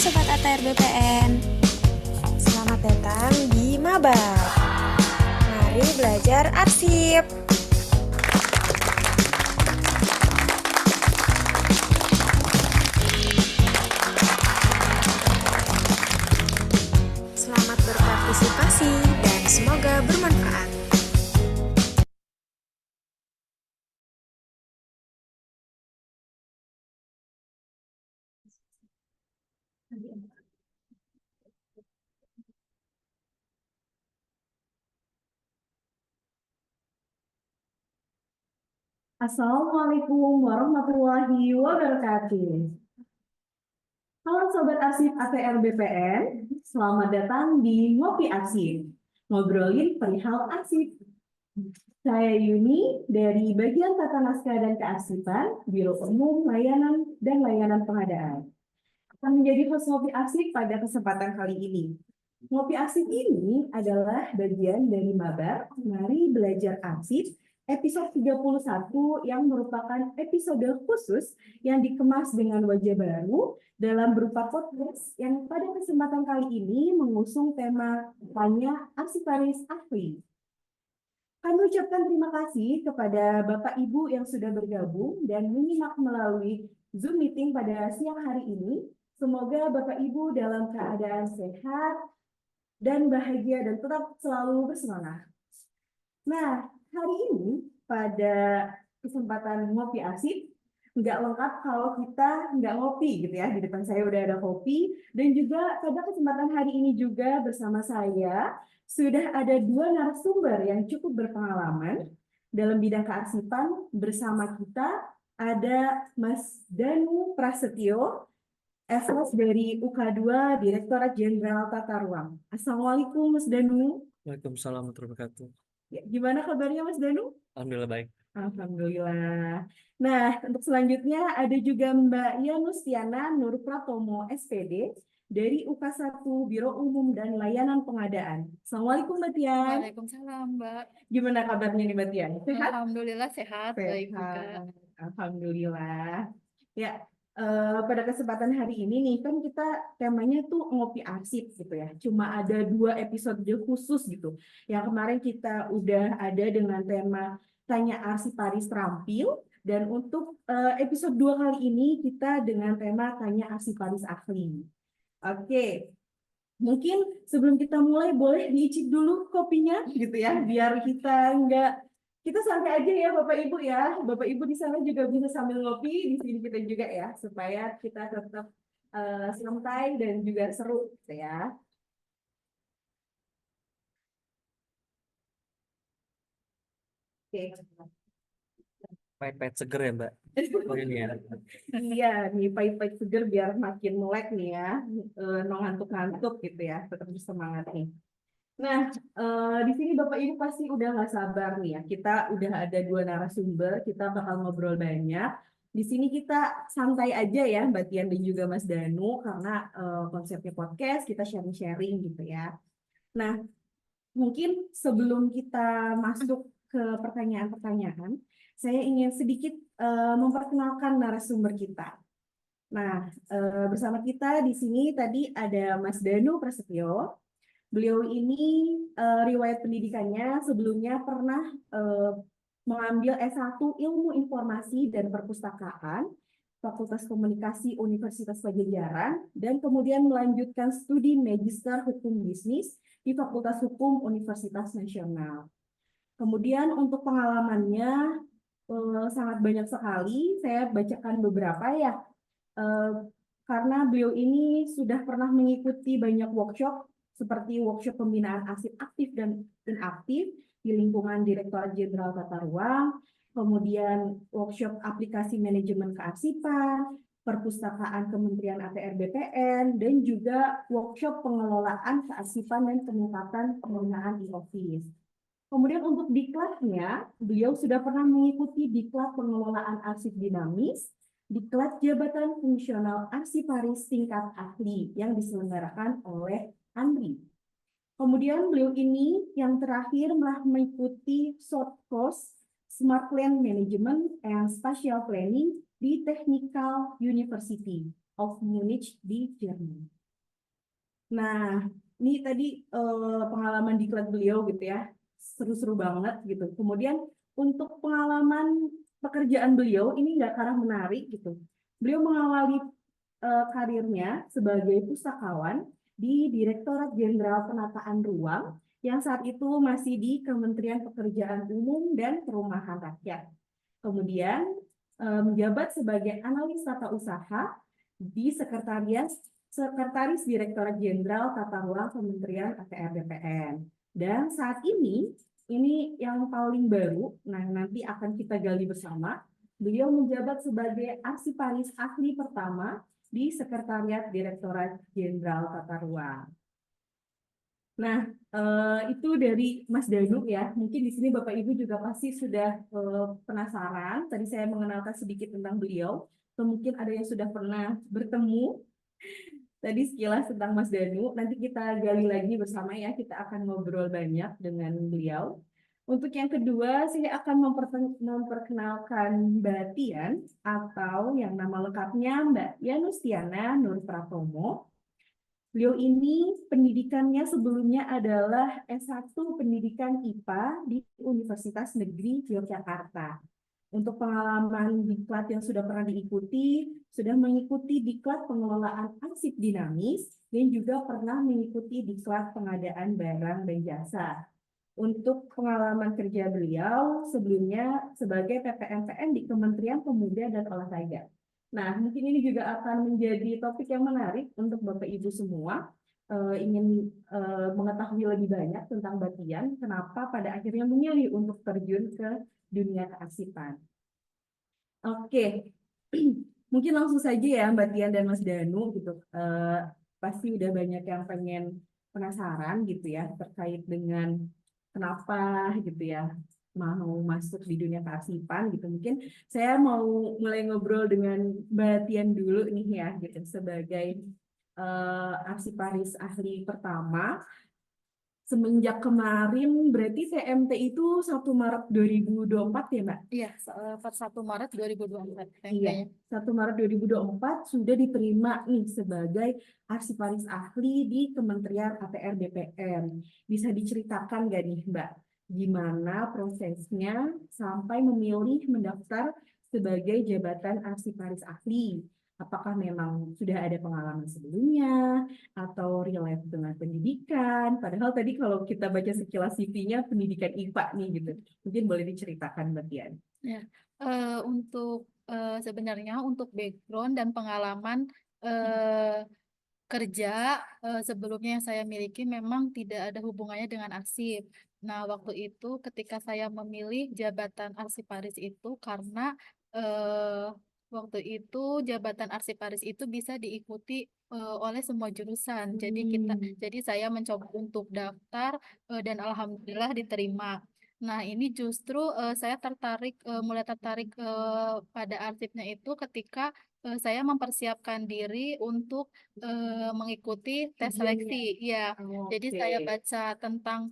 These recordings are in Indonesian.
Sobat ATR BPN. Selamat datang di Mabar. Mari belajar arsip. Selamat berpartisipasi dan semoga bermanfaat. Assalamualaikum warahmatullahi wabarakatuh. Halo Sobat Arsip ATR BPN, selamat datang di Ngopi Arsip, ngobrolin perihal arsip. Saya Yuni dari bagian Tata Naskah dan Kearsipan, Biro Umum Layanan dan Layanan Pengadaan. Akan menjadi host Ngopi Arsip pada kesempatan kali ini. Ngopi Arsip ini adalah bagian dari Mabar, Mari Belajar Arsip, episode 31 yang merupakan episode khusus yang dikemas dengan wajah baru dalam berupa podcast yang pada kesempatan kali ini mengusung tema Tanya Arsiparis Ahli. Kami ucapkan terima kasih kepada Bapak Ibu yang sudah bergabung dan menyimak melalui Zoom meeting pada siang hari ini. Semoga Bapak Ibu dalam keadaan sehat dan bahagia dan tetap selalu bersemangat. Nah, hari ini pada kesempatan ngopi arsip, nggak lengkap kalau kita nggak ngopi gitu ya. Di depan saya udah ada kopi dan juga pada kesempatan hari ini juga bersama saya sudah ada dua narasumber yang cukup berpengalaman dalam bidang kearsipan. Bersama kita ada Mas Danu Prasetyo, FS dari UK2 Direktorat Jenderal Tata Ruang. Assalamualaikum Mas Danu. Waalaikumsalam warahmatullahi wabarakatuh. Ya, gimana kabarnya Mas Danu? Alhamdulillah baik. Alhamdulillah. Nah, untuk selanjutnya ada juga Mbak Yanustiana Nur Pratomo, SPD, dari UK1 Biro Umum dan Layanan Pengadaan. Assalamualaikum Mbak Tian. Waalaikumsalam, Mbak. Gimana kabarnya nih Mbak Tian? Sehat? Alhamdulillah sehat, baik juga. Sehat. Alhamdulillah. Ya, pada kesempatan hari ini nih kan kita temanya tuh ngopi arsip gitu ya. Cuma ada 2 episode khusus gitu. Yang kemarin kita udah ada dengan tema Tanya Arsiparis Terampil, dan untuk episode 2 kali ini kita dengan tema Tanya Arsiparis Ahli. Oke. Mungkin sebelum kita mulai boleh diicip dulu kopinya gitu ya, biar kita santai aja ya Bapak Ibu ya. Bapak Ibu di sana juga bisa sambil ngopi, di sini kita juga ya, supaya kita tetap santai dan juga seru gitu ya. Oke. Pahit-pahit seger ya Mbak. Oh ini ya. Iya, nih pahit-pahit seger biar makin melek nih ya, no ngantuk-ngantuk gitu ya, tetap bersemangat nih. Nah, di sini Bapak Ibu pasti udah nggak sabar nih ya. Kita udah ada 2 narasumber, kita bakal ngobrol banyak. Di sini kita santai aja ya, Mbak Tian dan juga Mas Danu, karena konsepnya podcast, kita sharing-sharing gitu ya. Nah, mungkin sebelum kita masuk ke pertanyaan-pertanyaan, saya ingin sedikit memperkenalkan narasumber kita. Nah, bersama kita di sini tadi ada Mas Danu Prasetyo. Beliau ini riwayat pendidikannya sebelumnya pernah mengambil S1 Ilmu Informasi dan Perpustakaan, Fakultas Komunikasi Universitas Pajajaran, dan kemudian melanjutkan studi Magister Hukum Bisnis di Fakultas Hukum Universitas Nasional. Kemudian untuk pengalamannya sangat banyak sekali, saya bacakan beberapa ya, karena beliau ini sudah pernah mengikuti banyak workshop seperti workshop pembinaan arsip aktif dan aktif di lingkungan Direktorat Jenderal Tata Ruang, kemudian workshop aplikasi manajemen kearsipan, perpustakaan Kementerian ATR BPN, dan juga workshop pengelolaan kearsipan dan peningkatan penggunaan e-office. Kemudian untuk diklatnya, beliau sudah pernah mengikuti diklat pengelolaan arsip dinamis, diklat jabatan fungsional arsiparis tingkat ahli yang diselenggarakan oleh ANRI. Kemudian beliau ini yang terakhir telah mengikuti short course Smart Land Management and Spatial Planning di Technical University of Munich di Jerman. Nah, ini tadi pengalaman diklat beliau gitu ya, seru-seru banget gitu. Kemudian untuk pengalaman pekerjaan beliau ini nggak kalah menarik gitu. Beliau mengawali karirnya sebagai pustakawan di Direktorat Jenderal Penataan Ruang yang saat itu masih di Kementerian Pekerjaan Umum dan Perumahan Rakyat. Kemudian menjabat sebagai analis tata usaha di Sekretaris Direktorat Jenderal Tata Ruang Kementerian ATR BPN. Dan saat ini yang paling baru, nah nanti akan kita gali bersama, beliau menjabat sebagai arsiparis ahli pertama di Sekretariat Direktorat Jenderal Tata Ruang. Nah, itu dari Mas Danu ya. Mungkin di sini Bapak Ibu juga pasti sudah penasaran. Tadi saya mengenalkan sedikit tentang beliau. Atau mungkin ada yang sudah pernah bertemu. Tadi sekilas tentang Mas Danu. Nanti kita gali lagi bersama ya. Kita akan ngobrol banyak dengan beliau. Untuk yang kedua, saya akan memperkenalkan Mbak Tian atau yang nama lengkapnya Mbak Yanustiana Nur Pratomo. Beliau ini pendidikannya sebelumnya adalah S1 Pendidikan IPA di Universitas Negeri Yogyakarta. Untuk pengalaman diklat yang sudah pernah diikuti, sudah mengikuti diklat pengelolaan arsip dinamis, dan juga pernah mengikuti diklat pengadaan barang dan jasa. Untuk pengalaman kerja beliau sebelumnya sebagai PPMPN di Kementerian Pemuda dan Olahraga. Nah, mungkin ini juga akan menjadi topik yang menarik untuk Bapak Ibu semua. Ingin mengetahui lebih banyak tentang Mbak Tian, kenapa pada akhirnya memilih untuk terjun ke dunia kearsipan. Oke, mungkin langsung saja ya Mbak Tian dan Mas Danu gitu. Pasti udah banyak yang pengen penasaran gitu ya terkait dengan kenapa gitu ya mau masuk di dunia kearsipan gitu. Mungkin saya mau mulai ngobrol dengan Mbak Tian dulu nih ya gitu sebagai arsiparis ahli pertama. Semenjak kemarin berarti TMT itu 1 Maret 2024 ya Mbak? Iya, per 1 Maret 2024 Iya, tempenya. 1 Maret 2024 sudah diterima nih sebagai arsiparis ahli di Kementerian ATR BPN. Bisa diceritakan nggak nih Mbak, gimana prosesnya sampai memilih mendaftar sebagai jabatan arsiparis ahli? Apakah memang sudah ada pengalaman sebelumnya atau relate dengan pendidikan? Padahal tadi kalau kita baca sekilas CV-nya pendidikan IPA nih gitu. Mungkin boleh diceritakan Mbak Tian. Ya, sebenarnya untuk background dan pengalaman kerja sebelumnya yang saya miliki memang tidak ada hubungannya dengan arsip. Nah, waktu itu ketika saya memilih jabatan arsiparis itu karena eh, waktu itu jabatan arsiparis itu bisa diikuti oleh semua jurusan. Jadi saya mencoba untuk daftar dan alhamdulillah diterima. Nah, ini justru saya mulai tertarik pada arsipnya itu ketika saya mempersiapkan diri untuk mengikuti tes seleksi. Ya, jadi saya Oke. baca tentang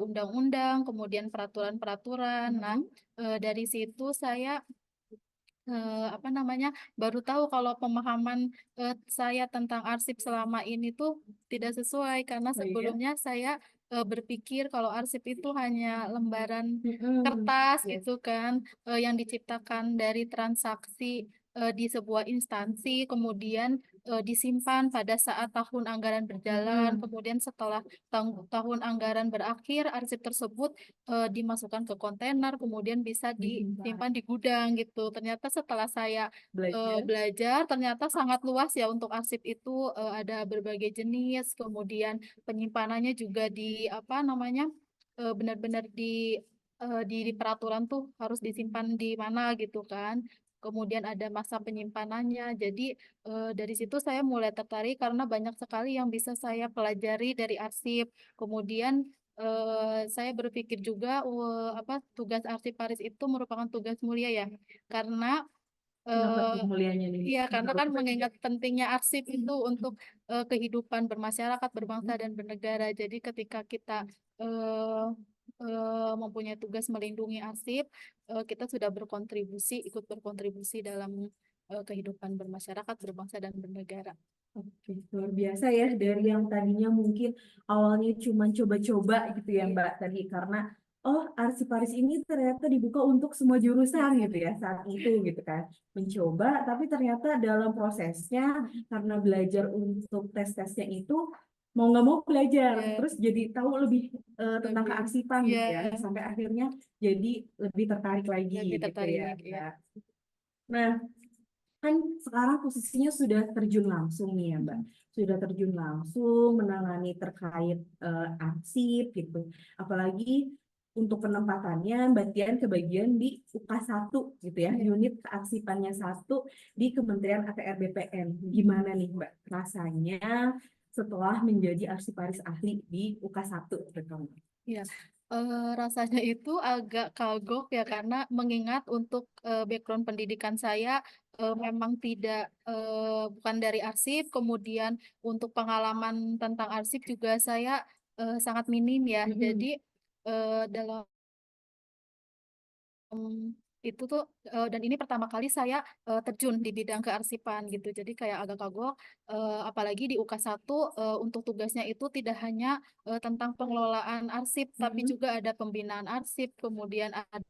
undang-undang, kemudian peraturan-peraturan. Nah, dari situ saya baru tahu kalau pemahaman saya tentang arsip selama ini tuh tidak sesuai karena Oh iya? sebelumnya saya berpikir kalau arsip itu hanya lembaran Mm-mm. kertas Yes. gitu kan, yang diciptakan dari transaksi di sebuah instansi, kemudian disimpan pada saat tahun anggaran berjalan, Mm-mm. kemudian setelah tahun anggaran berakhir, arsip tersebut dimasukkan ke kontainer, kemudian bisa Disimpan. disimpan di gudang gitu. Ternyata setelah saya Belajar. belajar, ternyata sangat luas ya untuk arsip itu, ada berbagai jenis, kemudian penyimpanannya juga benar-benar di peraturan tuh harus disimpan di mana gitu kan. Kemudian ada masa penyimpanannya. Jadi dari situ saya mulai tertarik karena banyak sekali yang bisa saya pelajari dari arsip. Kemudian saya berpikir juga tugas arsiparis itu merupakan tugas mulia ya. Karena Kenapa eh, tuh mulianya nih? iya, karena kan mengingat pentingnya arsip itu untuk kehidupan bermasyarakat, berbangsa dan bernegara. Jadi ketika kita eh, mempunyai tugas melindungi arsip, kita sudah ikut berkontribusi dalam kehidupan bermasyarakat, berbangsa dan bernegara. Oke, luar biasa ya dari yang tadinya mungkin awalnya cuma coba-coba gitu ya Iya. Mbak tadi karena oh Arsiparis ini ternyata dibuka untuk semua jurusan gitu ya saat itu gitu kan mencoba tapi ternyata dalam prosesnya karena belajar untuk tes-tesnya itu mau nggak mau belajar Iya, terus jadi tahu lebih tentang lebih, kearsipan iya, gitu ya sampai akhirnya jadi lebih tertarik lagi lebih gitu tertarik ya. lagi ya. Mbak. Nah, kan sekarang posisinya sudah terjun langsung nih ya Mbak. Sudah terjun langsung menangani terkait arsip gitu. Apalagi untuk penempatannya Mbak Tian kebagian di UK1 gitu ya, Iya. unit kearsipannya satu di Kementerian ATR BPN. Gimana nih Mbak rasanya setelah menjadi arsiparis ahli di UK1 gitu. Iya, rasanya itu agak kagok ya karena mengingat untuk background pendidikan saya memang tidak bukan dari arsip, kemudian untuk pengalaman tentang arsip juga saya sangat minim ya. Jadi Mm-mm. dalam itu tuh dan ini pertama kali saya terjun di bidang kearsipan gitu. Jadi kayak agak kagok apalagi di UK1 untuk tugasnya itu tidak hanya tentang pengelolaan arsip tapi Mm-mm. juga ada pembinaan arsip, kemudian ada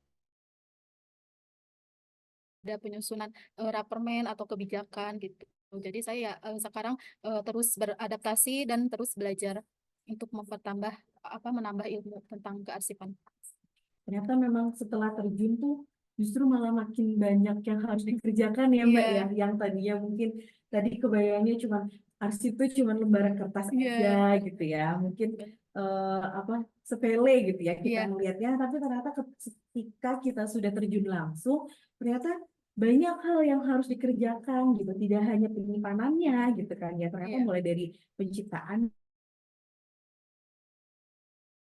penyusunan rapermen atau kebijakan gitu. Jadi saya sekarang terus beradaptasi dan terus belajar untuk mempertambah menambah ilmu tentang kearsipan. Ternyata memang setelah terjun tuh justru malah makin banyak yang harus dikerjakan ya Mbak ya. Iya, Yang tadinya mungkin tadi kebayangnya cuma arsip tuh cuma lembaran kertas aja iya, gitu ya. Mungkin apa sepele gitu ya kita iya, melihatnya. Tapi ternyata ketika kita sudah terjun langsung, ternyata banyak hal yang harus dikerjakan gitu. Tidak hanya penyimpanannya gitu kan ya. Ternyata iya, mulai dari penciptaan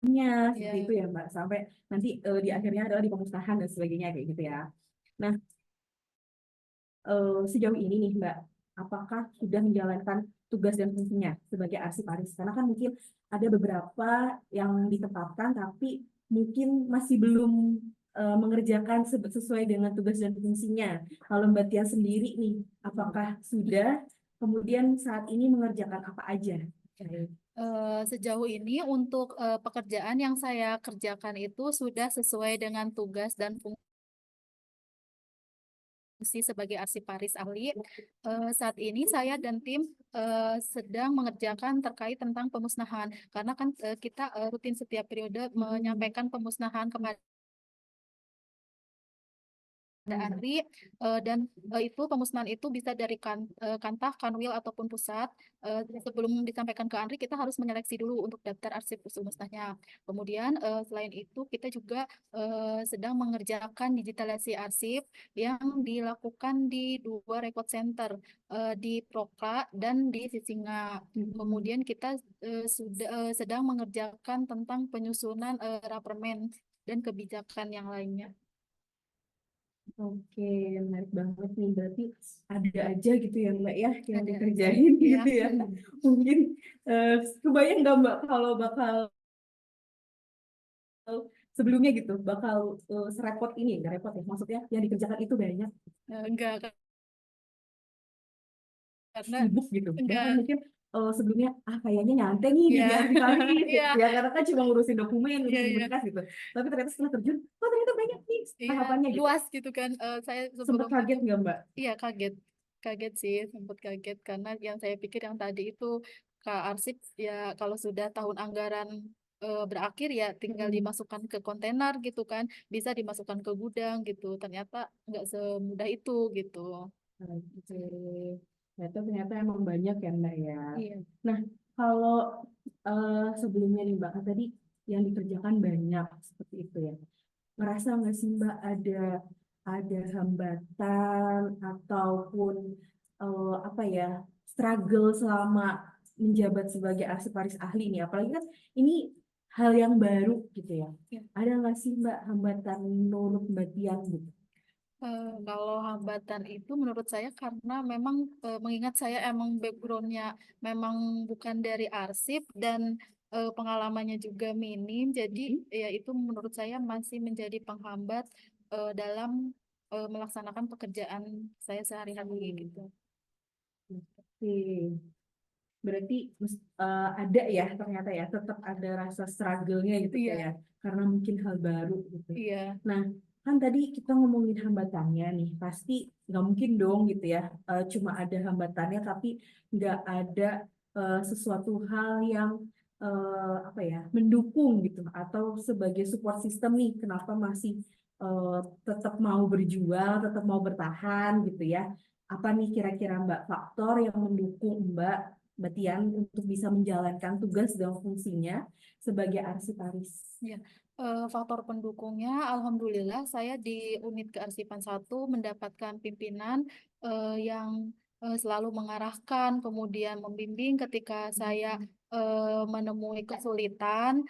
seperti iya. itu ya Mbak sampai nanti di akhirnya adalah di pemusnahan dan sebagainya kayak gitu ya. Nah, sejauh ini nih Mbak, apakah sudah menjalankan tugas dan fungsinya sebagai arsiparis? Karena kan mungkin ada beberapa yang ditetapkan tapi mungkin masih belum mengerjakan sesuai dengan tugas dan fungsinya. Kalau Mbak Tia sendiri nih, apakah sudah kemudian saat ini mengerjakan apa aja? Sejauh ini untuk pekerjaan yang saya kerjakan itu sudah sesuai dengan tugas dan fungsi sebagai arsiparis ahli. Saat ini saya dan tim sedang mengerjakan terkait tentang pemusnahan karena kan kita rutin setiap periode menyampaikan pemusnahan kepada ANRI dan itu pemusnahan itu bisa dari Kantah, Kanwil ataupun pusat. Sebelum disampaikan ke ANRI kita harus menyeleksi dulu untuk daftar arsip usul musnahnya. Kemudian selain itu kita juga sedang mengerjakan digitalisasi arsip yang dilakukan di 2 record center di Prokla dan di Sisinga. Kemudian kita sudah sedang mengerjakan tentang penyusunan rapermen dan kebijakan yang lainnya. Oke, menarik banget nih. Berarti ada aja gitu ya Mbak ya yang Ada aja dikerjain ya. gitu ya. Mungkin kebayang nggak Mbak kalau bakal sebelumnya gitu, bakal serepot ini, nggak repot ya. Maksudnya yang dikerjakan itu banyak, Enggak karena sibuk gitu. Bahkan enggak mungkin sebelumnya kayaknya nyantai nih ya jadi arsiparis iya gitu ya karena kan cuma ngurusin dokumen, iya ngurusin iya berkas gitu. Tapi ternyata setelah terjun, oh ternyata banyak nih iya tahapannya gitu. luas gitu kan. Saya Sempat sebelum itu kaget nggak Mbak? iya kaget kaget sih sempat kaget karena yang saya pikir yang tadi itu Kak Arsip ya kalau sudah tahun anggaran berakhir ya tinggal Hmm. dimasukkan ke kontainer gitu kan, bisa dimasukkan ke gudang gitu, ternyata nggak semudah itu gitu. Oke, ternyata emang banyak ya Mbak ya. Iya. Nah, kalau sebelumnya nih Mbak, kan tadi yang dikerjakan banyak seperti itu ya. Ngerasa nggak sih Mbak ada hambatan ataupun apa ya struggle selama menjabat sebagai arsiparis ahli ini? Apalagi kan ini hal yang baru gitu ya. Iya. Ada nggak sih Mbak hambatan menurut Mbak Tian gitu? Kalau hambatan itu menurut saya karena memang mengingat saya emang backgroundnya memang bukan dari arsip dan pengalamannya juga minim, jadi Hmm? ya itu menurut saya masih menjadi penghambat dalam melaksanakan pekerjaan saya sehari-hari gitu. Oke. Berarti ada ya ternyata ya tetap ada rasa struggle-nya gitu Iya, ya karena mungkin hal baru gitu. iya, Nah, kan tadi kita ngomongin hambatannya nih, pasti nggak mungkin dong gitu ya, cuma ada hambatannya tapi nggak ada sesuatu hal yang apa ya mendukung gitu atau sebagai support system nih, kenapa masih tetap mau berjuang, tetap mau bertahan gitu ya. Apa nih kira-kira Mbak faktor yang mendukung Mbak Tian untuk bisa menjalankan tugas dan fungsinya sebagai arsiparis? iya. Faktor pendukungnya, alhamdulillah saya di unit kearsipan 1 mendapatkan pimpinan yang selalu mengarahkan, kemudian membimbing ketika saya menemui kesulitan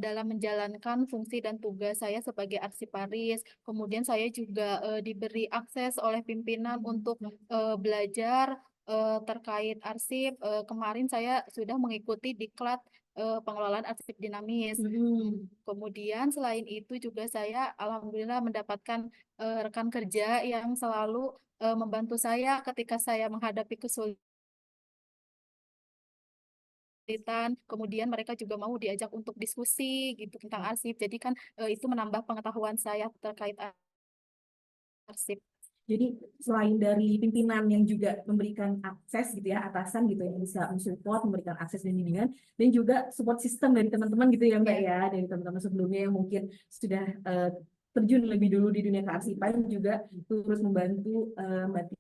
dalam menjalankan fungsi dan tugas saya sebagai arsiparis. Kemudian saya juga diberi akses oleh pimpinan untuk belajar terkait arsip. Kemarin saya sudah mengikuti diklat pengelolaan arsip dinamis. Kemudian selain itu juga saya alhamdulillah mendapatkan rekan kerja yang selalu membantu saya ketika saya menghadapi kesulitan. Kemudian mereka juga mau diajak untuk diskusi gitu tentang arsip. Jadi kan itu menambah pengetahuan saya terkait arsip. Jadi selain dari pimpinan yang juga memberikan akses gitu ya, atasan gitu yang bisa mensupport, memberikan akses dan bimbingan, dan juga support system dari teman-teman gitu ya Mbak Iya. ya, dari teman-teman sebelumnya yang mungkin sudah terjun lebih dulu di dunia kearsipan juga turut membantu Mbak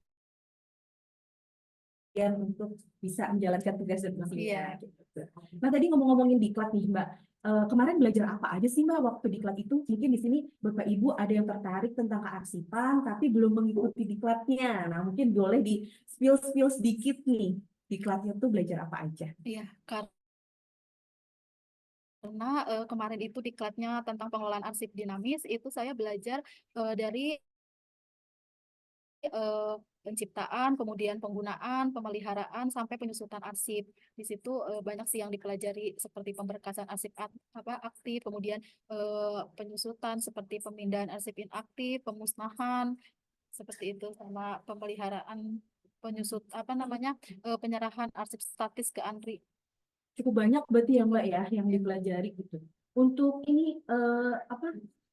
Tian untuk bisa menjalankan tugas dan fungsinya. Iya. Gitu. Nah tadi ngomong-ngomongin diklat nih Mbak, kemarin belajar apa aja sih Mbak waktu diklat itu? Mungkin di sini Bapak Ibu ada yang tertarik tentang kearsipan tapi belum mengikuti diklatnya. Nah mungkin boleh di spill sedikit nih, diklatnya tuh belajar apa aja? Iya, karena kemarin itu diklatnya tentang pengelolaan arsip dinamis, itu saya belajar dari penciptaan, kemudian penggunaan, pemeliharaan, sampai penyusutan arsip. Di situ banyak sih yang dipelajari seperti pemberkasan arsip aktif, kemudian penyusutan seperti pemindahan arsip inaktif, pemusnahan, seperti itu, sama pemeliharaan penyerahan arsip statis ke ANRI. Cukup banyak berarti ya Mbak ya yang dipelajari gitu. Untuk ini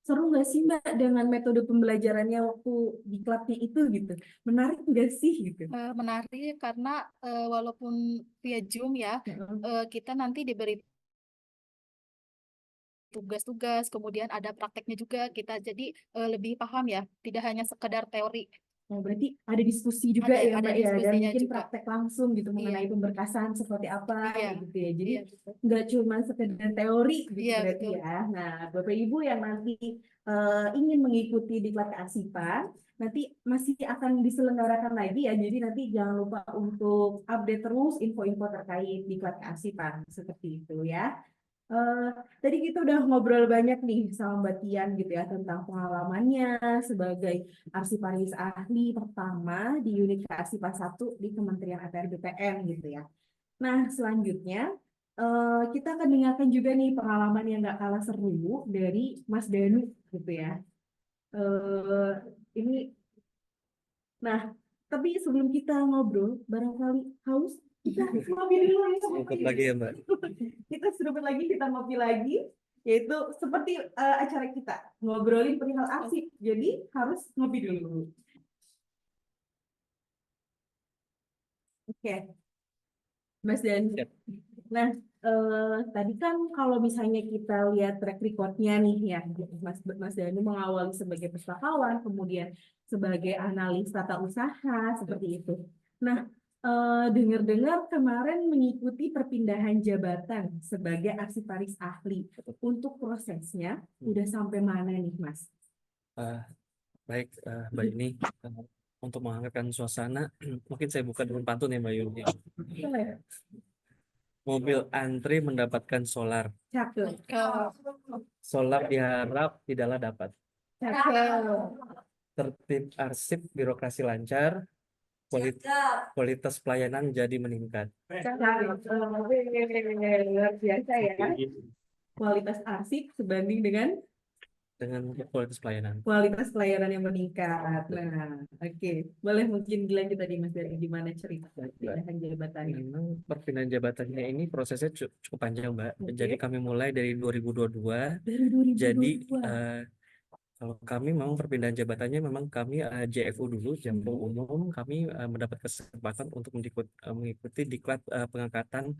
seru nggak sih Mbak dengan metode pembelajarannya waktu diklatnya itu gitu? Menarik nggak sih gitu? Menarik karena walaupun via Zoom ya, kita nanti diberi tugas-tugas, kemudian ada prakteknya juga, kita jadi lebih paham ya, tidak hanya sekedar teori. Nah, berarti ada diskusi juga ya Ada Mbak ya, dan diskusinya mungkin juga. praktek langsung gitu mengenai Iya, pemberkasan seperti apa iya, gitu ya. Jadi iya, betul. nggak cuma sekedar teori gitu Iya, berarti betul. ya. Nah, Bapak Ibu yang nanti ingin mengikuti diklat kearsipan, nanti masih akan diselenggarakan lagi ya. Jadi nanti jangan lupa untuk update terus info-info terkait diklat kearsipan seperti itu ya. Eh, Tadi kita udah ngobrol banyak nih sama Mbak Tian gitu ya tentang pengalamannya sebagai arsiparis ahli pertama di unit kearsipan 1 di Kementerian ATR BPN gitu ya. Nah, selanjutnya kita akan dengarkan juga nih pengalaman yang gak kalah seru dari Mas Danu gitu ya. Ini, nah, tapi sebelum kita ngobrol, barangkali haus, kita ngopi dulu ya. Ikut lagi ya Mbak. Kita seruput lagi, kita ngopi lagi, yaitu seperti acara kita ngobrolin perihal arsip, jadi harus ngopi dulu. Oke, Mas Dan. Siap. Nah, tadi kan kalau misalnya kita lihat track recordnya nih ya, Mas Danu mengawali sebagai pustakawan, kemudian sebagai analis tata usaha seperti itu. Nah, dengar-dengar kemarin mengikuti perpindahan jabatan sebagai arsiparis ahli. Untuk prosesnya udah sampai mana nih, Mas? Baik, Mbak Yuni, untuk menghangatkan suasana, mungkin saya buka dengan pantun ya Mbak Yuni. Mobil antri mendapatkan solar. Cakep. Solar diharap tidaklah dapat. Cakep. Tertib arsip, birokrasi lancar, kualitas pelayanan jadi meningkat. Luar biasa ya. Kualitas arsip sebanding dengan dengan kualitas pelayanan. Kualitas pelayanan yang meningkat. Nah, oke. Boleh mungkin dilanjut tadi Mas dari gimana cerita Baik, Mbak. perpindahan jabatannya. Memang perpindahan jabatannya ini prosesnya cukup panjang, Mbak. Oke. Jadi kami mulai dari 2022. Dari Jadi 2022. kalau kami memang perpindahan jabatannya memang kami JFU dulu, Jambung Umum, kami mendapat kesempatan untuk mengikuti diklat pengangkatan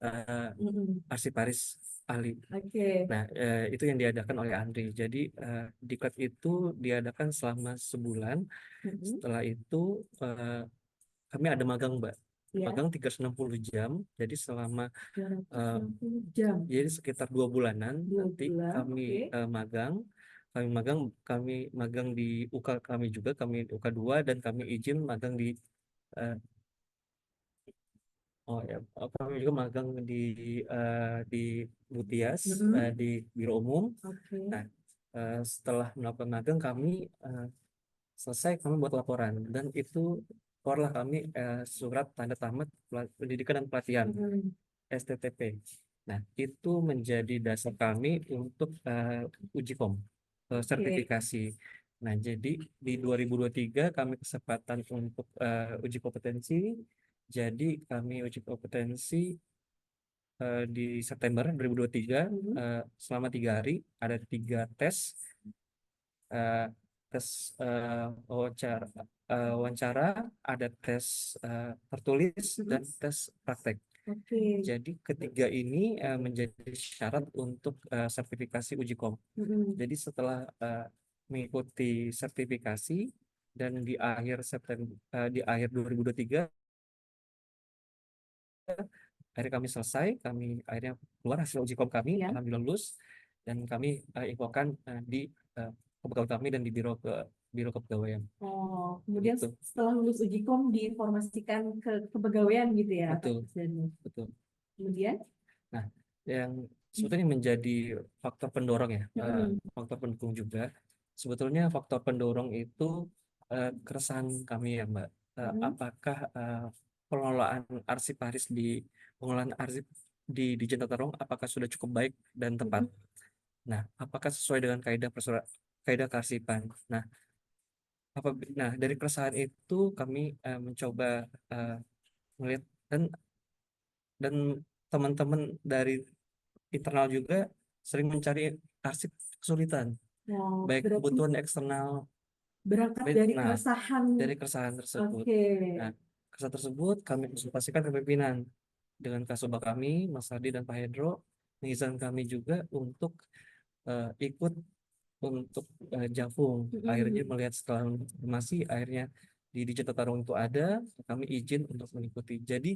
Mm-mm. arsiparis ahli. Oke. Nah, itu yang diadakan oleh Andri. Jadi diklat itu diadakan selama sebulan. Mm-mm. Setelah itu kami ada magang, Mbak. Ya. Magang 360 jam. Jadi selama 260 jam. jadi sekitar 2 bulanan 2 nanti bulan. kami Oke. magang. Kami magang di UK kami juga, kami UK 2, dan kami izin magang di eh, oh ya, kami juga magang di Butias, Mm-mm. di Biro Umum. Oke. Nah, setelah melakukan magang kami selesai, kami buat laporan, dan itu keluarlah kami surat tanda tamat pendidikan dan pelatihan Mm-mm. STTP. Nah, itu menjadi dasar kami untuk uji Oke. sertifikasi. Nah, jadi di 2023 kami kesempatan untuk uji kompetensi. Jadi kami uji kompetensi di September 2023 Mm-mm. selama 3 hari, ada 3 tes. eh, Tes wawancara, ada tes tertulis, dan tes praktek. Oke. Jadi ketiga ini menjadi syarat untuk sertifikasi uji kom. Mm-mm. Jadi setelah mengikuti sertifikasi dan di akhir 2023 akhirnya kami selesai, kami akhirnya keluar hasil uji kom kami, Ya. alhamdulillah lulus, dan kami infokan di kepegawaian kami dan di biro kepegawaian. Oh, kemudian Gitu. setelah lulus uji kom diinformasikan ke kepegawaian gitu ya, Pak Betul, Danu. betul. Kemudian, Nah, yang sebetulnya menjadi faktor pendorong ya, Mm-mm. faktor pendukung juga. Sebetulnya faktor pendorong itu keresahan kami ya, Mbak. Apakah pengelolaan arsiparis pengelolaan arsip di Jenta Tarong apakah sudah cukup baik dan tepat? Mm-mm. Nah, apakah sesuai dengan kaidah kearsipan? Nah, dari keresahan itu kami mencoba melihat, dan teman-teman dari internal juga sering mencari arsip kesulitan, Oh, baik berarti kebutuhan eksternal. berangkat dari Nah, keresahan. dari keresahan tersebut, Oke. nah, keresahan tersebut kami konsultasikan ke pimpinan dengan Kasubag kami, Mas Hadi dan Pak Hendro, mengizinkan kami juga untuk ikut untuk Jafung. Akhirnya Mm-mm. melihat setelah informasi, akhirnya di Digital Tarung itu ada, kami izin untuk mengikuti. Jadi